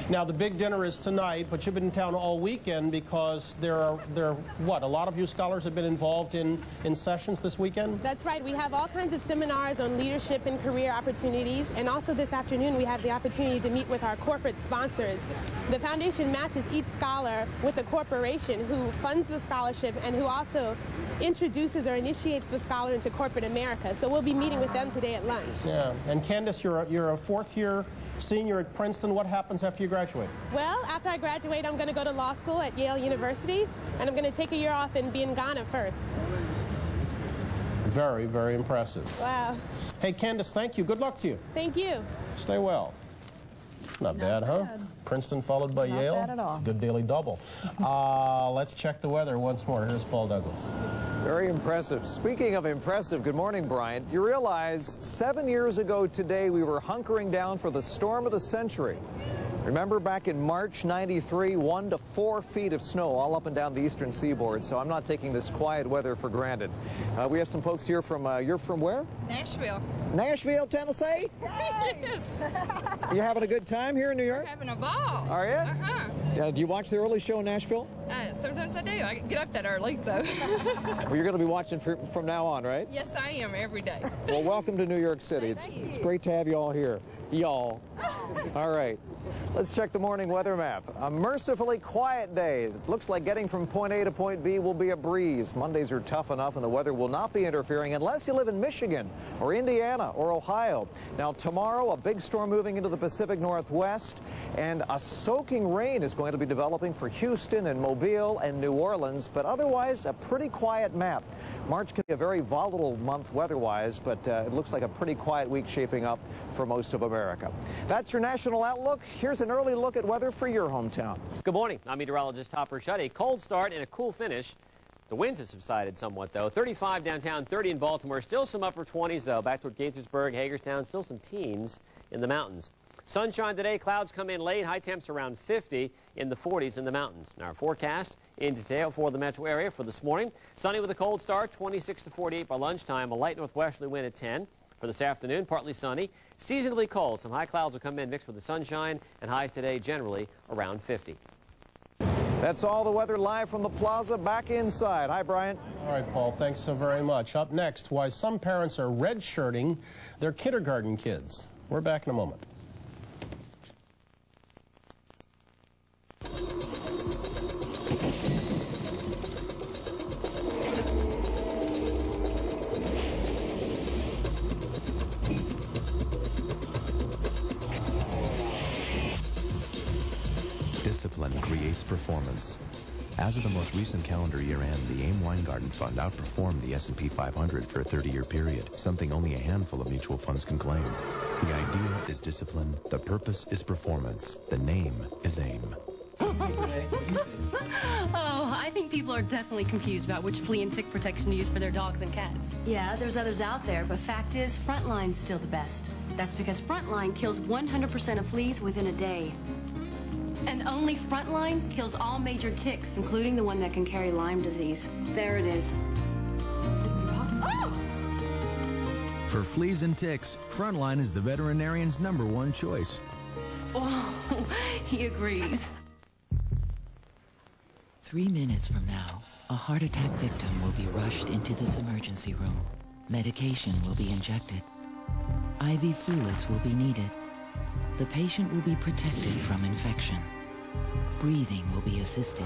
Now, the big dinner is tonight, but you've been in town all weekend because there are what, a lot of you scholars have been involved in sessions this weekend? That's right. We have all kinds of seminars on leadership and career opportunities, and also this afternoon we have the opportunity to meet with our corporate sponsors. The foundation matches each scholar with a corporation who funds the scholarship and who also introduces or initiates the scholar into corporate America. So we'll be meeting with them today at lunch. Yeah, and Candace, you're a 4th-year senior at Princeton. What happens after you graduate? Well, after I graduate, I'm going to go to law school at Yale University, and I'm going to take a year off and be in Ghana first. Very, very impressive. Wow. Hey, Candace, thank you. Good luck to you. Thank you. Stay well. Not bad, huh? Princeton followed by Yale. Not bad at all. It's a good daily double. Let's check the weather once more. Here's Paul Douglas. Very impressive. Speaking of impressive, good morning, Bryant. You realize 7 years ago today we were hunkering down for the storm of the century. Remember back in March '93, 1 to 4 feet of snow all up and down the eastern seaboard, so I'm not taking this quiet weather for granted. We have some folks here from, you're from where? Nashville. Nashville, Tennessee? Yes. You having a good time here in New York? We're having a ball. Are you? Uh-huh. Do you watch the early show in Nashville? Sometimes I do. I get up that early, so. Well, you're going to be watching from now on, right? Yes, I am, every day. Well, welcome to New York City. It's great to have you all here. Y'all. All right. Let's check the morning weather map. A mercifully quiet day. It looks like getting from point A to point B will be a breeze. Mondays are tough enough and the weather will not be interfering unless you live in Michigan or Indiana or Ohio. Now tomorrow, a big storm moving into the Pacific Northwest and a soaking rain is going to be developing for Houston and Mobile and New Orleans, but otherwise a pretty quiet map. March can be a very volatile month weather-wise, but it looks like a pretty quiet week shaping up for most of America. That's your national outlook. Here's an early look at weather for your hometown. Good morning. I'm meteorologist Topper Shutt. A cold start and a cool finish The winds have subsided somewhat, though. 35 downtown, 30 in Baltimore. Still some upper 20s, though. Back toward Gaithersburg, Hagerstown, still some teens in the mountains. Sunshine today. Clouds come in late. High temps around 50 in the 40s in the mountains. Now, our forecast in detail for the metro area for this morning. Sunny with a cold start, 26 to 48 by lunchtime. A light northwesterly wind at 10. For this afternoon, partly sunny. Seasonably cold. Some high clouds will come in mixed with the sunshine, and highs today generally around 50. That's all the weather live from the plaza. Back inside. Hi, Bryant. All right, Paul, thanks so very much. Up next, why some parents are redshirting their kindergarten kids. We're back in a moment. Discipline creates performance. As of the most recent calendar year end, the AIM Weingarten Fund outperformed the S&P 500 for a 30-year period, something only a handful of mutual funds can claim. The idea is discipline, the purpose is performance, the name is AIM. Oh, I think people are definitely confused about which flea and tick protection to use for their dogs and cats. Yeah, there's others out there, but fact is, Frontline's still the best. That's because Frontline kills 100% of fleas within a day. And only Frontline kills all major ticks, including the one that can carry Lyme disease. There it is. Oh! For fleas and ticks, Frontline is the veterinarian's #1 choice. Oh, he agrees. 3 minutes from now, a heart attack victim will be rushed into this emergency room. Medication will be injected. IV fluids will be needed. The patient will be protected from infection. Breathing will be assisted.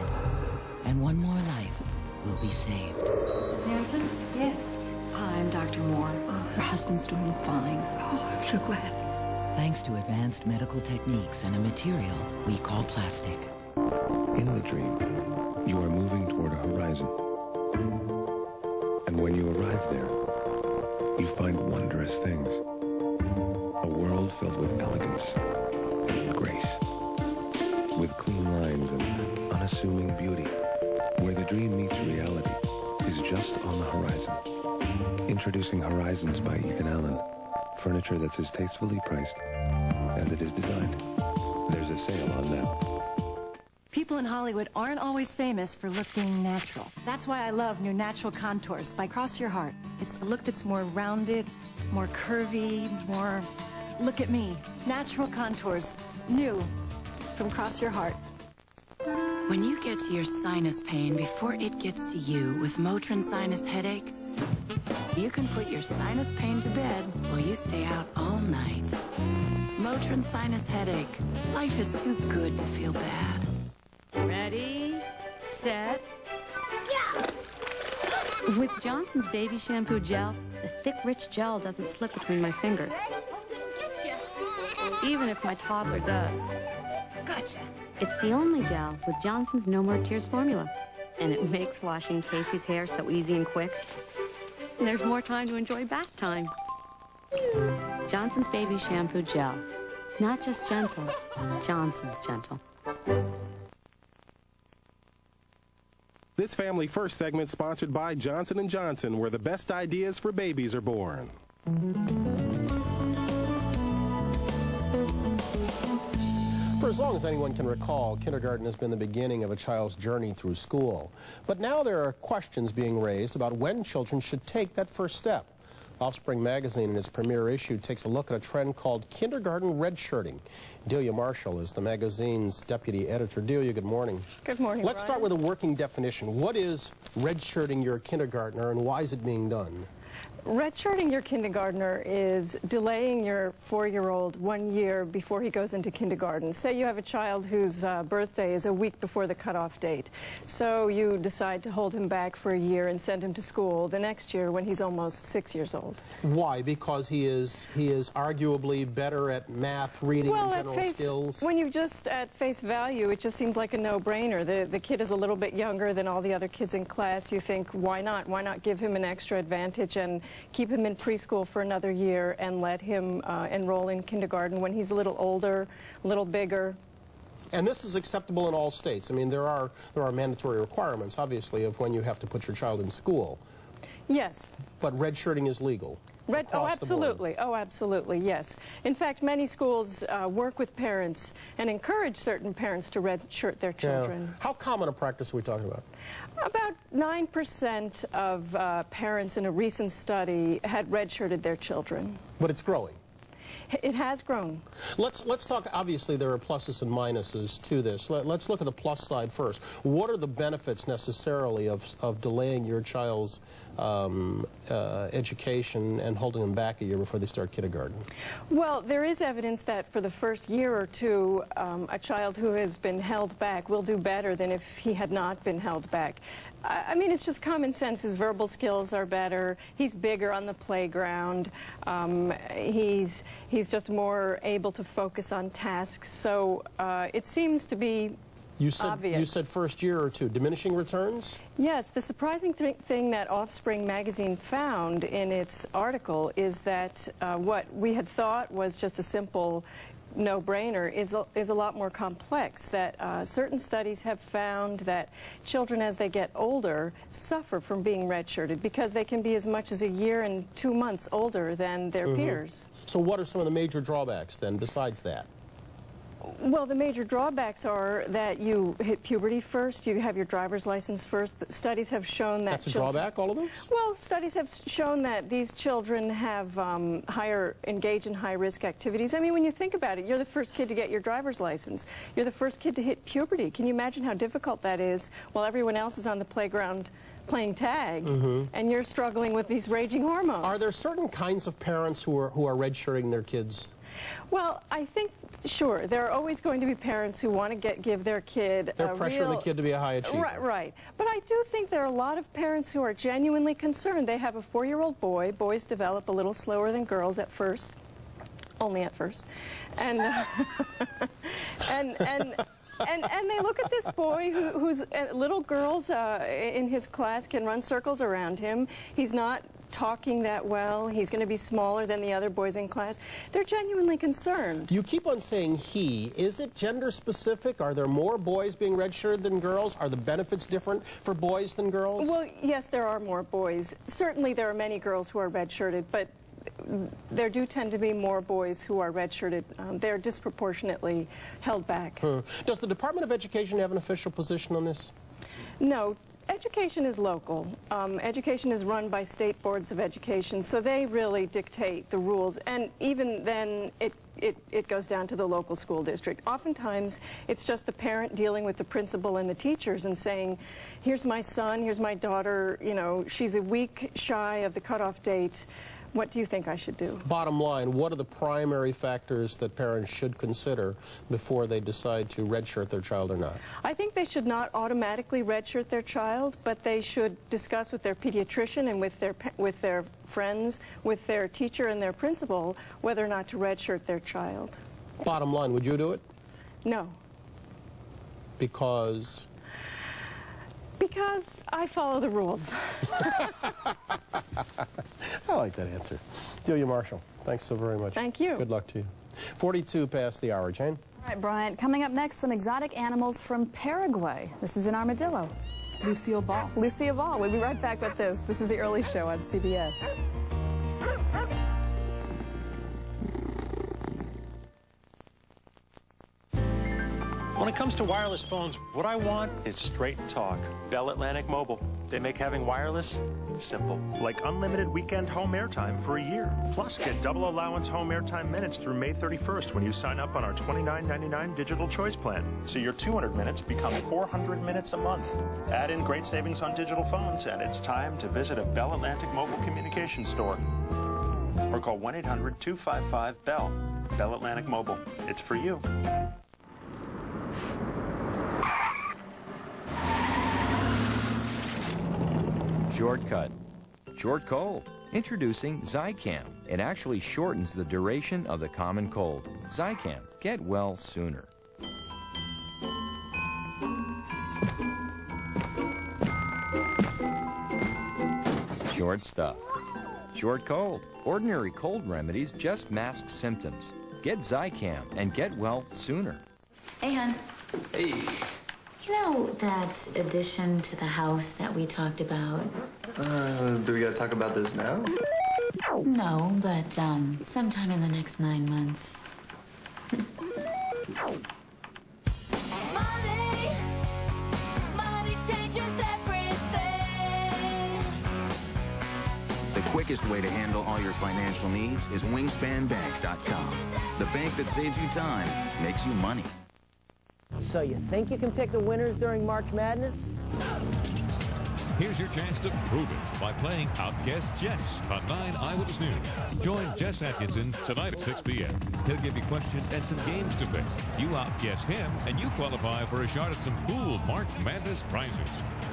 And one more life will be saved. Mrs. Hanson? Yes. Hi, I'm Dr. Moore. Her husband's doing fine. Oh, I'm so glad. Thanks to advanced medical techniques and a material we call plastic. In the dream, you are moving toward a horizon. And when you arrive there, you find wondrous things. A world filled with elegance and grace. With clean lines and unassuming beauty. Where the dream meets reality is just on the horizon. Introducing Horizons by Ethan Allen. Furniture that's as tastefully priced as it is designed. There's a sale on now. People in Hollywood aren't always famous for looking natural. That's why I love new Natural Contours by Cross Your Heart. It's a look that's more rounded, more curvy, more... Look at me. Natural Contours. New. From Cross Your Heart. When you get to your sinus pain before it gets to you with Motrin Sinus Headache, you can put your sinus pain to bed while you stay out all night. Motrin Sinus Headache. Life is too good to feel bad. Ready, set, go! With Johnson's Baby Shampoo Gel, the thick, rich gel doesn't slip between my fingers. Even if my toddler does. Gotcha. It's the only gel with Johnson's No More Tears formula. And it makes washing Casey's hair so easy and quick. And there's more time to enjoy bath time. Johnson's Baby Shampoo Gel. Not just gentle, Johnson's gentle. This Family First segment sponsored by Johnson & Johnson, where the best ideas for babies are born. For as long as anyone can recall, kindergarten has been the beginning of a child's journey through school. But now there are questions being raised about when children should take that first step. Offspring magazine, in its premiere issue, takes a look at a trend called kindergarten redshirting. Delia Marshall is the magazine's deputy editor. Delia, good morning. Good morning, Let's start with a working definition. What is redshirting your kindergartner, and why is it being done? Redshirting your kindergartner is delaying your 4-year-old 1 year before he goes into kindergarten. Say you have a child whose birthday is a week before the cutoff date. So you decide to hold him back for a year and send him to school the next year when he's almost 6 years old. Why? Because he is arguably better at math, reading, and general skills? When you just at face value, it just seems like a no-brainer. The kid is a little bit younger than all the other kids in class. You think, why not? Why not give him an extra advantage and keep him in preschool for another year and let him enroll in kindergarten when he's a little older, a little bigger? And this is acceptable in all states. I mean, there are mandatory requirements, obviously, of when you have to put your child in school. Yes. But redshirting is legal. Oh, absolutely. Oh, absolutely, yes. In fact, many schools work with parents and encourage certain parents to redshirt their children. Yeah. How common a practice are we talking about? About 9% of parents in a recent study had redshirted their children. But it's growing. It has grown. Let's talk, obviously there are pluses and minuses to this. Let's look at the plus side first. What are the benefits necessarily of delaying your child's education and holding them back a year before they start kindergarten? Well, there is evidence that for the first year or two, a child who has been held back will do better than if he had not been held back. I mean, it's just common sense. His verbal skills are better. He's bigger on the playground. He's just more able to focus on tasks. So it seems to be obvious. You said first year or two. Diminishing returns? Yes. The surprising thing that Offspring magazine found in its article is that what we had thought was just a simple no-brainer is a lot more complex, that certain studies have found that children as they get older suffer from being redshirted because they can be as much as a year and 2 months older than their peers. So what are some of the major drawbacks then besides that? Well, the major drawbacks are that you hit puberty first, you have your driver's license first. Studies have shown that... That's a drawback, all of those? Well, studies have shown that these children have engage in high-risk activities. I mean, when you think about it, you're the first kid to get your driver's license. You're the first kid to hit puberty. Can you imagine how difficult that is while everyone else is on the playground playing tag, and you're struggling with these raging hormones? Are there certain kinds of parents who are redshirting their kids? Well, I think, sure, there are always going to be parents who want to give their kid They're pressuring the kid to be a high achiever. Right. But I do think there are a lot of parents who are genuinely concerned. They have a 4-year-old boy. Boys develop a little slower than girls at first. Only at first. And and they look at this boy who's little girls in his class can run circles around him. He's not talking that well. He's going to be smaller than the other boys in class. They're genuinely concerned. You keep on saying he. Is it gender specific? Are there more boys being redshirted than girls? Are the benefits different for boys than girls? Well, yes, there are more boys. Certainly there are many girls who are redshirted, but there do tend to be more boys who are redshirted. They're disproportionately held back. Does the Department of Education have an official position on this? No. Education is local. Education is run by state boards of education, so they really dictate the rules. And even then, it goes down to the local school district. Oftentimes, it's just the parent dealing with the principal and the teachers and saying, here's my son, here's my daughter, you know, she's a week shy of the cutoff date. What do you think I should do? Bottom line, what are the primary factors that parents should consider before they decide to redshirt their child or not? I think they should not automatically redshirt their child, but they should discuss with their pediatrician and with their friends, with their teacher and their principal, whether or not to redshirt their child. Bottom line, would you do it? No. Because? Because I follow the rules. I like that answer. Delia Marshall, thanks so very much. Thank you. Good luck to you. 42 past the hour. Jane? All right, Bryant. Coming up next, some exotic animals from Paraguay. This is an armadillo. Lucille Ball. Lucille Ball. We'll be right back with this. This is The Early Show on CBS. When it comes to wireless phones, what I want is straight talk. Bell Atlantic Mobile. They make having wireless simple. Like unlimited weekend home airtime for a year. Plus, get double allowance home airtime minutes through May 31st when you sign up on our $29.99 digital choice plan. So your 200 minutes become 400 minutes a month. Add in great savings on digital phones, and it's time to visit a Bell Atlantic Mobile Communications store. Or call 1-800-255-BELL. Bell Atlantic Mobile. It's for you. Shortcut. Short cold. Introducing Zicam. It actually shortens the duration of the common cold. Zicam. Get well sooner. Short stuff. Short cold. Ordinary cold remedies just mask symptoms. Get Zicam and get well sooner. Hey, hon. Hey. You know that addition to the house that we talked about? Do we gotta talk about this now? No, but sometime in the next 9 months. Money changes everything. The quickest way to handle all your financial needs is wingspanbank.com. The bank that saves you time, makes you money. So you think you can pick the winners during March Madness? Here's your chance to prove it by playing Outguess Jess on 9 Eyewitness News. Join Jess Atkinson tonight at 6 p.m. He'll give you questions and some games to pick. You outguess him, and you qualify for a shot at some cool March Madness prizes.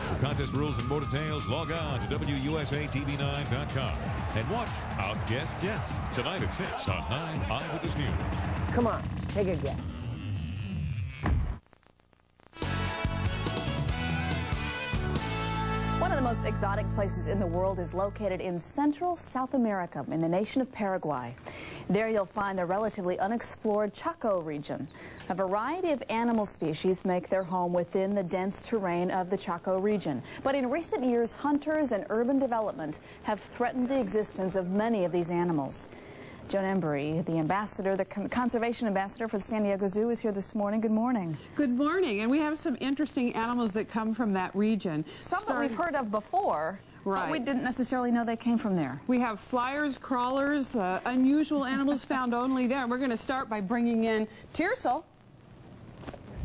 For contest rules and more details, log on to WUSATV9.com and watch Outguess Jess tonight at 6 on 9 Eyewitness News. Come on, take a guess. One of the most exotic places in the world is located in central South America, in the nation of Paraguay. There you'll find the relatively unexplored Chaco region. A variety of animal species make their home within the dense terrain of the Chaco region. But in recent years, hunters and urban development have threatened the existence of many of these animals. Joan Embry, the ambassador, the conservation ambassador for the San Diego Zoo, is here this morning. Good morning. Good morning. And we have some interesting animals that come from that region. Some that we've heard of before, right, but we didn't necessarily know they came from there. We have flyers, crawlers, unusual animals found only there. We're going to start by bringing in Tiercel,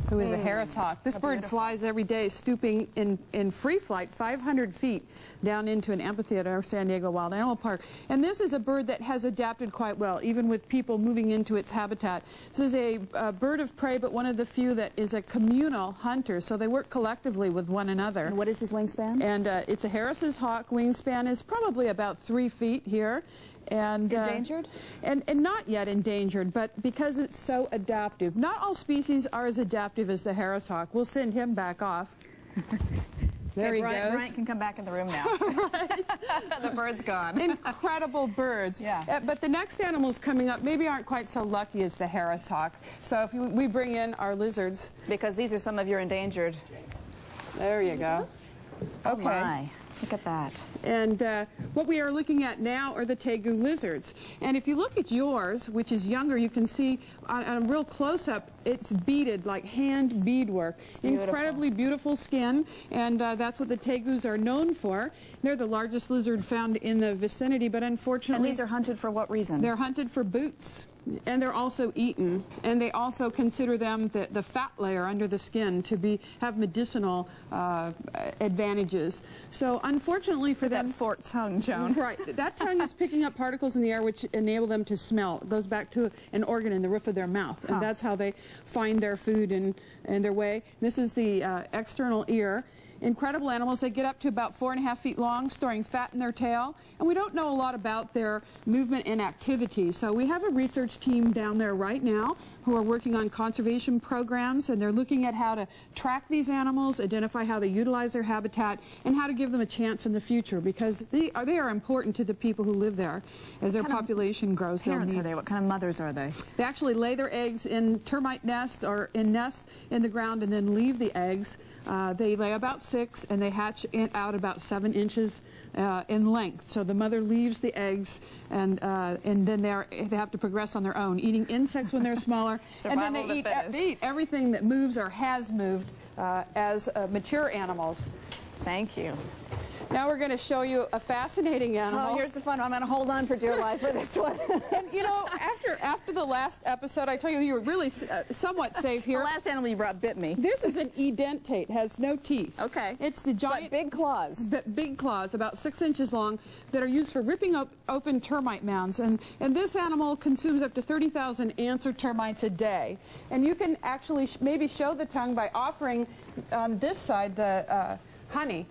who is a Harris hawk. This bird flies every day, stooping in free flight 500 feet down into an amphitheater at San Diego Wild Animal Park. And this is a bird that has adapted quite well, even with people moving into its habitat. This is a bird of prey, but one of the few that is a communal hunter, so they work collectively with one another. And what is his wingspan? And it's a Harris's hawk. Wingspan is probably about 3 feet here. And endangered? And not yet endangered, but because it's so adaptive. Not all species are as adaptive as the Harris hawk. We'll send him back off. There he goes. Bryant can come back in the room now. The bird's gone. Incredible birds. Yeah. But the next animals coming up maybe aren't quite so lucky as the Harris hawk. So if we bring in our lizards. Because these are some of your endangered. There you go. Okay. Oh my. Look at that. And what we are looking at now are the tegu lizards. And if you look at yours, which is younger, you can see on a real close-up, it's beaded, like hand beadwork. Incredibly beautiful skin, and that's what the tegus are known for. They're the largest lizard found in the vicinity, but unfortunately... And these are hunted for what reason? They're hunted for boots. And they're also eaten, and they also consider them the fat layer under the skin to have medicinal advantages. So unfortunately for them, that forked tongue, Joan. Right, that tongue is picking up particles in the air which enable them to smell. It goes back to an organ in the roof of their mouth, and that's how they find their food and their way. This is the external ear. Incredible animals. They get up to about 4.5 feet long, storing fat in their tail. And we don't know a lot about their movement and activity. So we have a research team down there right now who are working on conservation programs, and they're looking at how to track these animals, identify how they utilize their habitat, and how to give them a chance in the future, because they are important to the people who live there. As their population grows, they'll Parents need... are they? What kind of mothers are they? They actually lay their eggs in termite nests or in nests in the ground and then leave the eggs. They lay about 6, and they hatch out about 7 inches in length. So the mother leaves the eggs, and then they have to progress on their own, eating insects when they're smaller, and then they eat everything that moves or has moved as mature animals. Thank you. Now we're going to show you a fascinating animal. Oh, here's the fun. I'm going to hold on for dear life for this one. And you know, after the last episode, I tell you were really somewhat safe here. The last animal you brought bit me. This is an edentate, has no teeth. Okay. It's the giant... But big claws. Big claws, about 6 inches long, that are used for ripping open termite mounds. And this animal consumes up to 30,000 ants or termites a day. And you can actually maybe show the tongue by offering on this side the honey.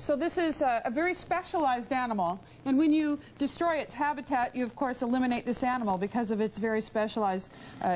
So this is a very specialized animal, and when you destroy its habitat, you of course eliminate this animal because of its very specialized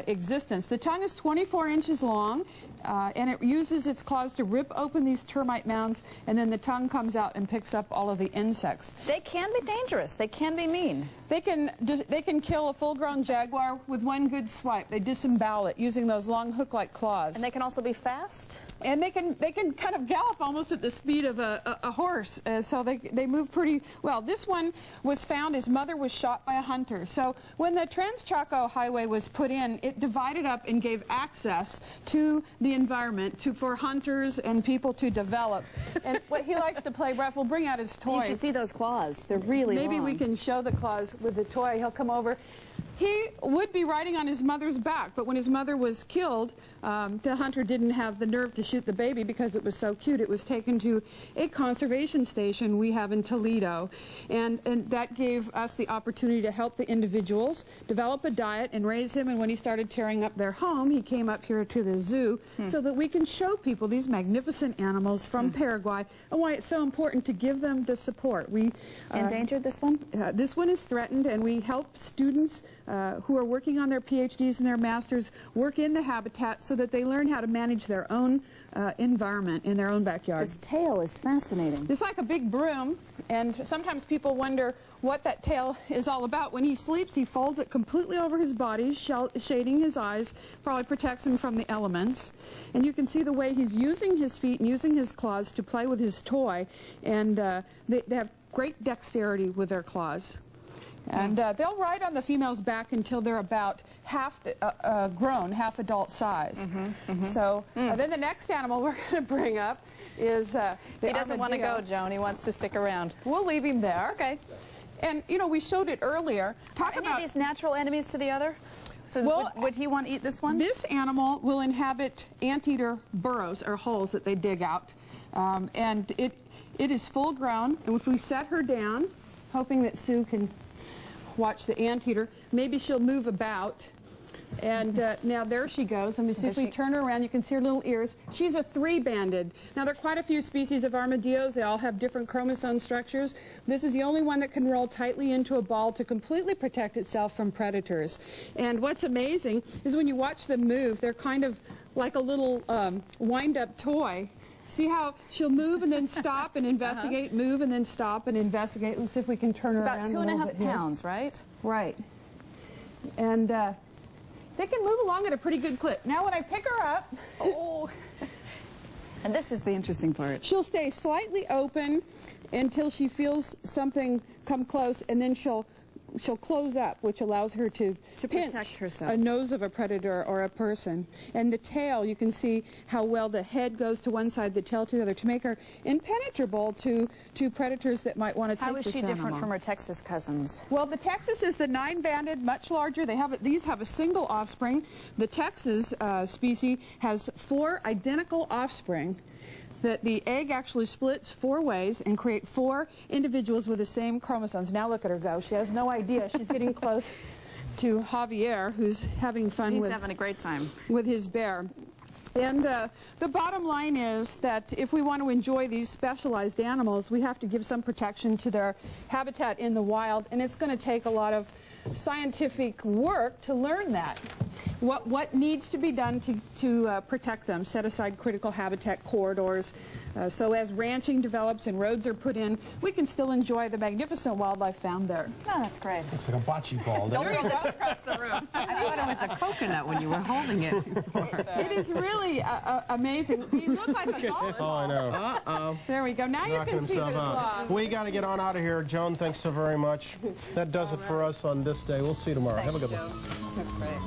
existence. The tongue is 24 inches long, and it uses its claws to rip open these termite mounds, and then the tongue comes out and picks up all of the insects. They can be dangerous. They can be mean. They can kill a full-grown jaguar with one good swipe. They disembowel it using those long hook-like claws. And they can also be fast? And they can kind of gallop almost at the speed of a horse, so they move pretty well. This one was found, his mother was shot by a hunter. So when the Trans-Chaco Highway was put in, it divided up and gave access to the environment for hunters and people to develop. And what he likes to play rough, we'll bring out his toy. You should see those claws. They're really Maybe long. we can show the claws with the toy. He'll come over. He would be riding on his mother's back, but when his mother was killed, the hunter didn't have the nerve to shoot the baby because it was so cute. It was taken to a conservation station we have in Toledo, and that gave us the opportunity to help the individuals develop a diet and raise him. And when he started tearing up their home, he came up here to the zoo so that we can show people these magnificent animals from Paraguay and why it's so important to give them the support. We endangered this one? This one is threatened, and we help students who are working on their PhDs and their masters work in the habitat so that they learn how to manage their own environment in their own backyard. This tail is fascinating. It's like a big broom, and sometimes people wonder what that tail is all about. When he sleeps, he folds it completely over his body, shading his eyes, probably protects him from the elements. And you can see the way he's using his feet and using his claws to play with his toy, and they have great dexterity with their claws. And they'll ride on the female's back until they're about half grown, half adult size. So then the next animal we're going to bring up is the He doesn't want to go, Joan. He wants to stick around. We'll leave him there. Okay. And, you know, we showed it earlier. Are any of these natural enemies to the other? So would he want to eat this one? This animal will inhabit anteater burrows, or holes that they dig out. And it is full grown. And if we set her down, hoping that Sue can watch the anteater, maybe she'll move about. And now there she goes. Let me see if we turn her around. You can see her little ears. She's a three-banded. Now, there are quite a few species of armadillos. They all have different chromosome structures. This is the only one that can roll tightly into a ball to completely protect itself from predators. And what's amazing is when you watch them move, they're kind of like a little wind-up toy. See how she'll move and then stop and investigate, move and then stop and investigate. Let's see if we can turn her around. About 2.5 pounds, right? Right. And they can move along at a pretty good clip. Now when I pick her up... Oh! And this is the interesting part. She'll stay slightly open until she feels something come close, and then she'll close up, which allows her to pinch protect herself. A nose of a predator or a person. And the tail, you can see how well the head goes to one side, the tail to the other, to make her impenetrable to predators that might want to take this animal. How is she different from her Texas cousins? Well, the Texas is the 9-banded, much larger. These have a single offspring. The Texas species has 4 identical offspring. That the egg actually splits 4 ways and create 4 individuals with the same chromosomes. Now look at her go. She has no idea. She's getting close to Javier, who's having fun He's having a great time with his bear. And the bottom line is that if we want to enjoy these specialized animals, we have to give some protection to their habitat in the wild, and it's going to take a lot of scientific work to learn that. What needs to be done to protect them, set aside critical habitat corridors, so as ranching develops and roads are put in, we can still enjoy the magnificent wildlife found there. Oh, that's great. Looks like a bocce ball. Don't throw this across the room. I thought it was a coconut when you were holding it. It is really amazing. You look like a golf ball. Oh, I know. Uh-oh. There we go. Now you can see the claws. We got to get on out of here. Joan, thanks so very much. That does it for us on this day. We'll see you tomorrow. Have a good one. This is great.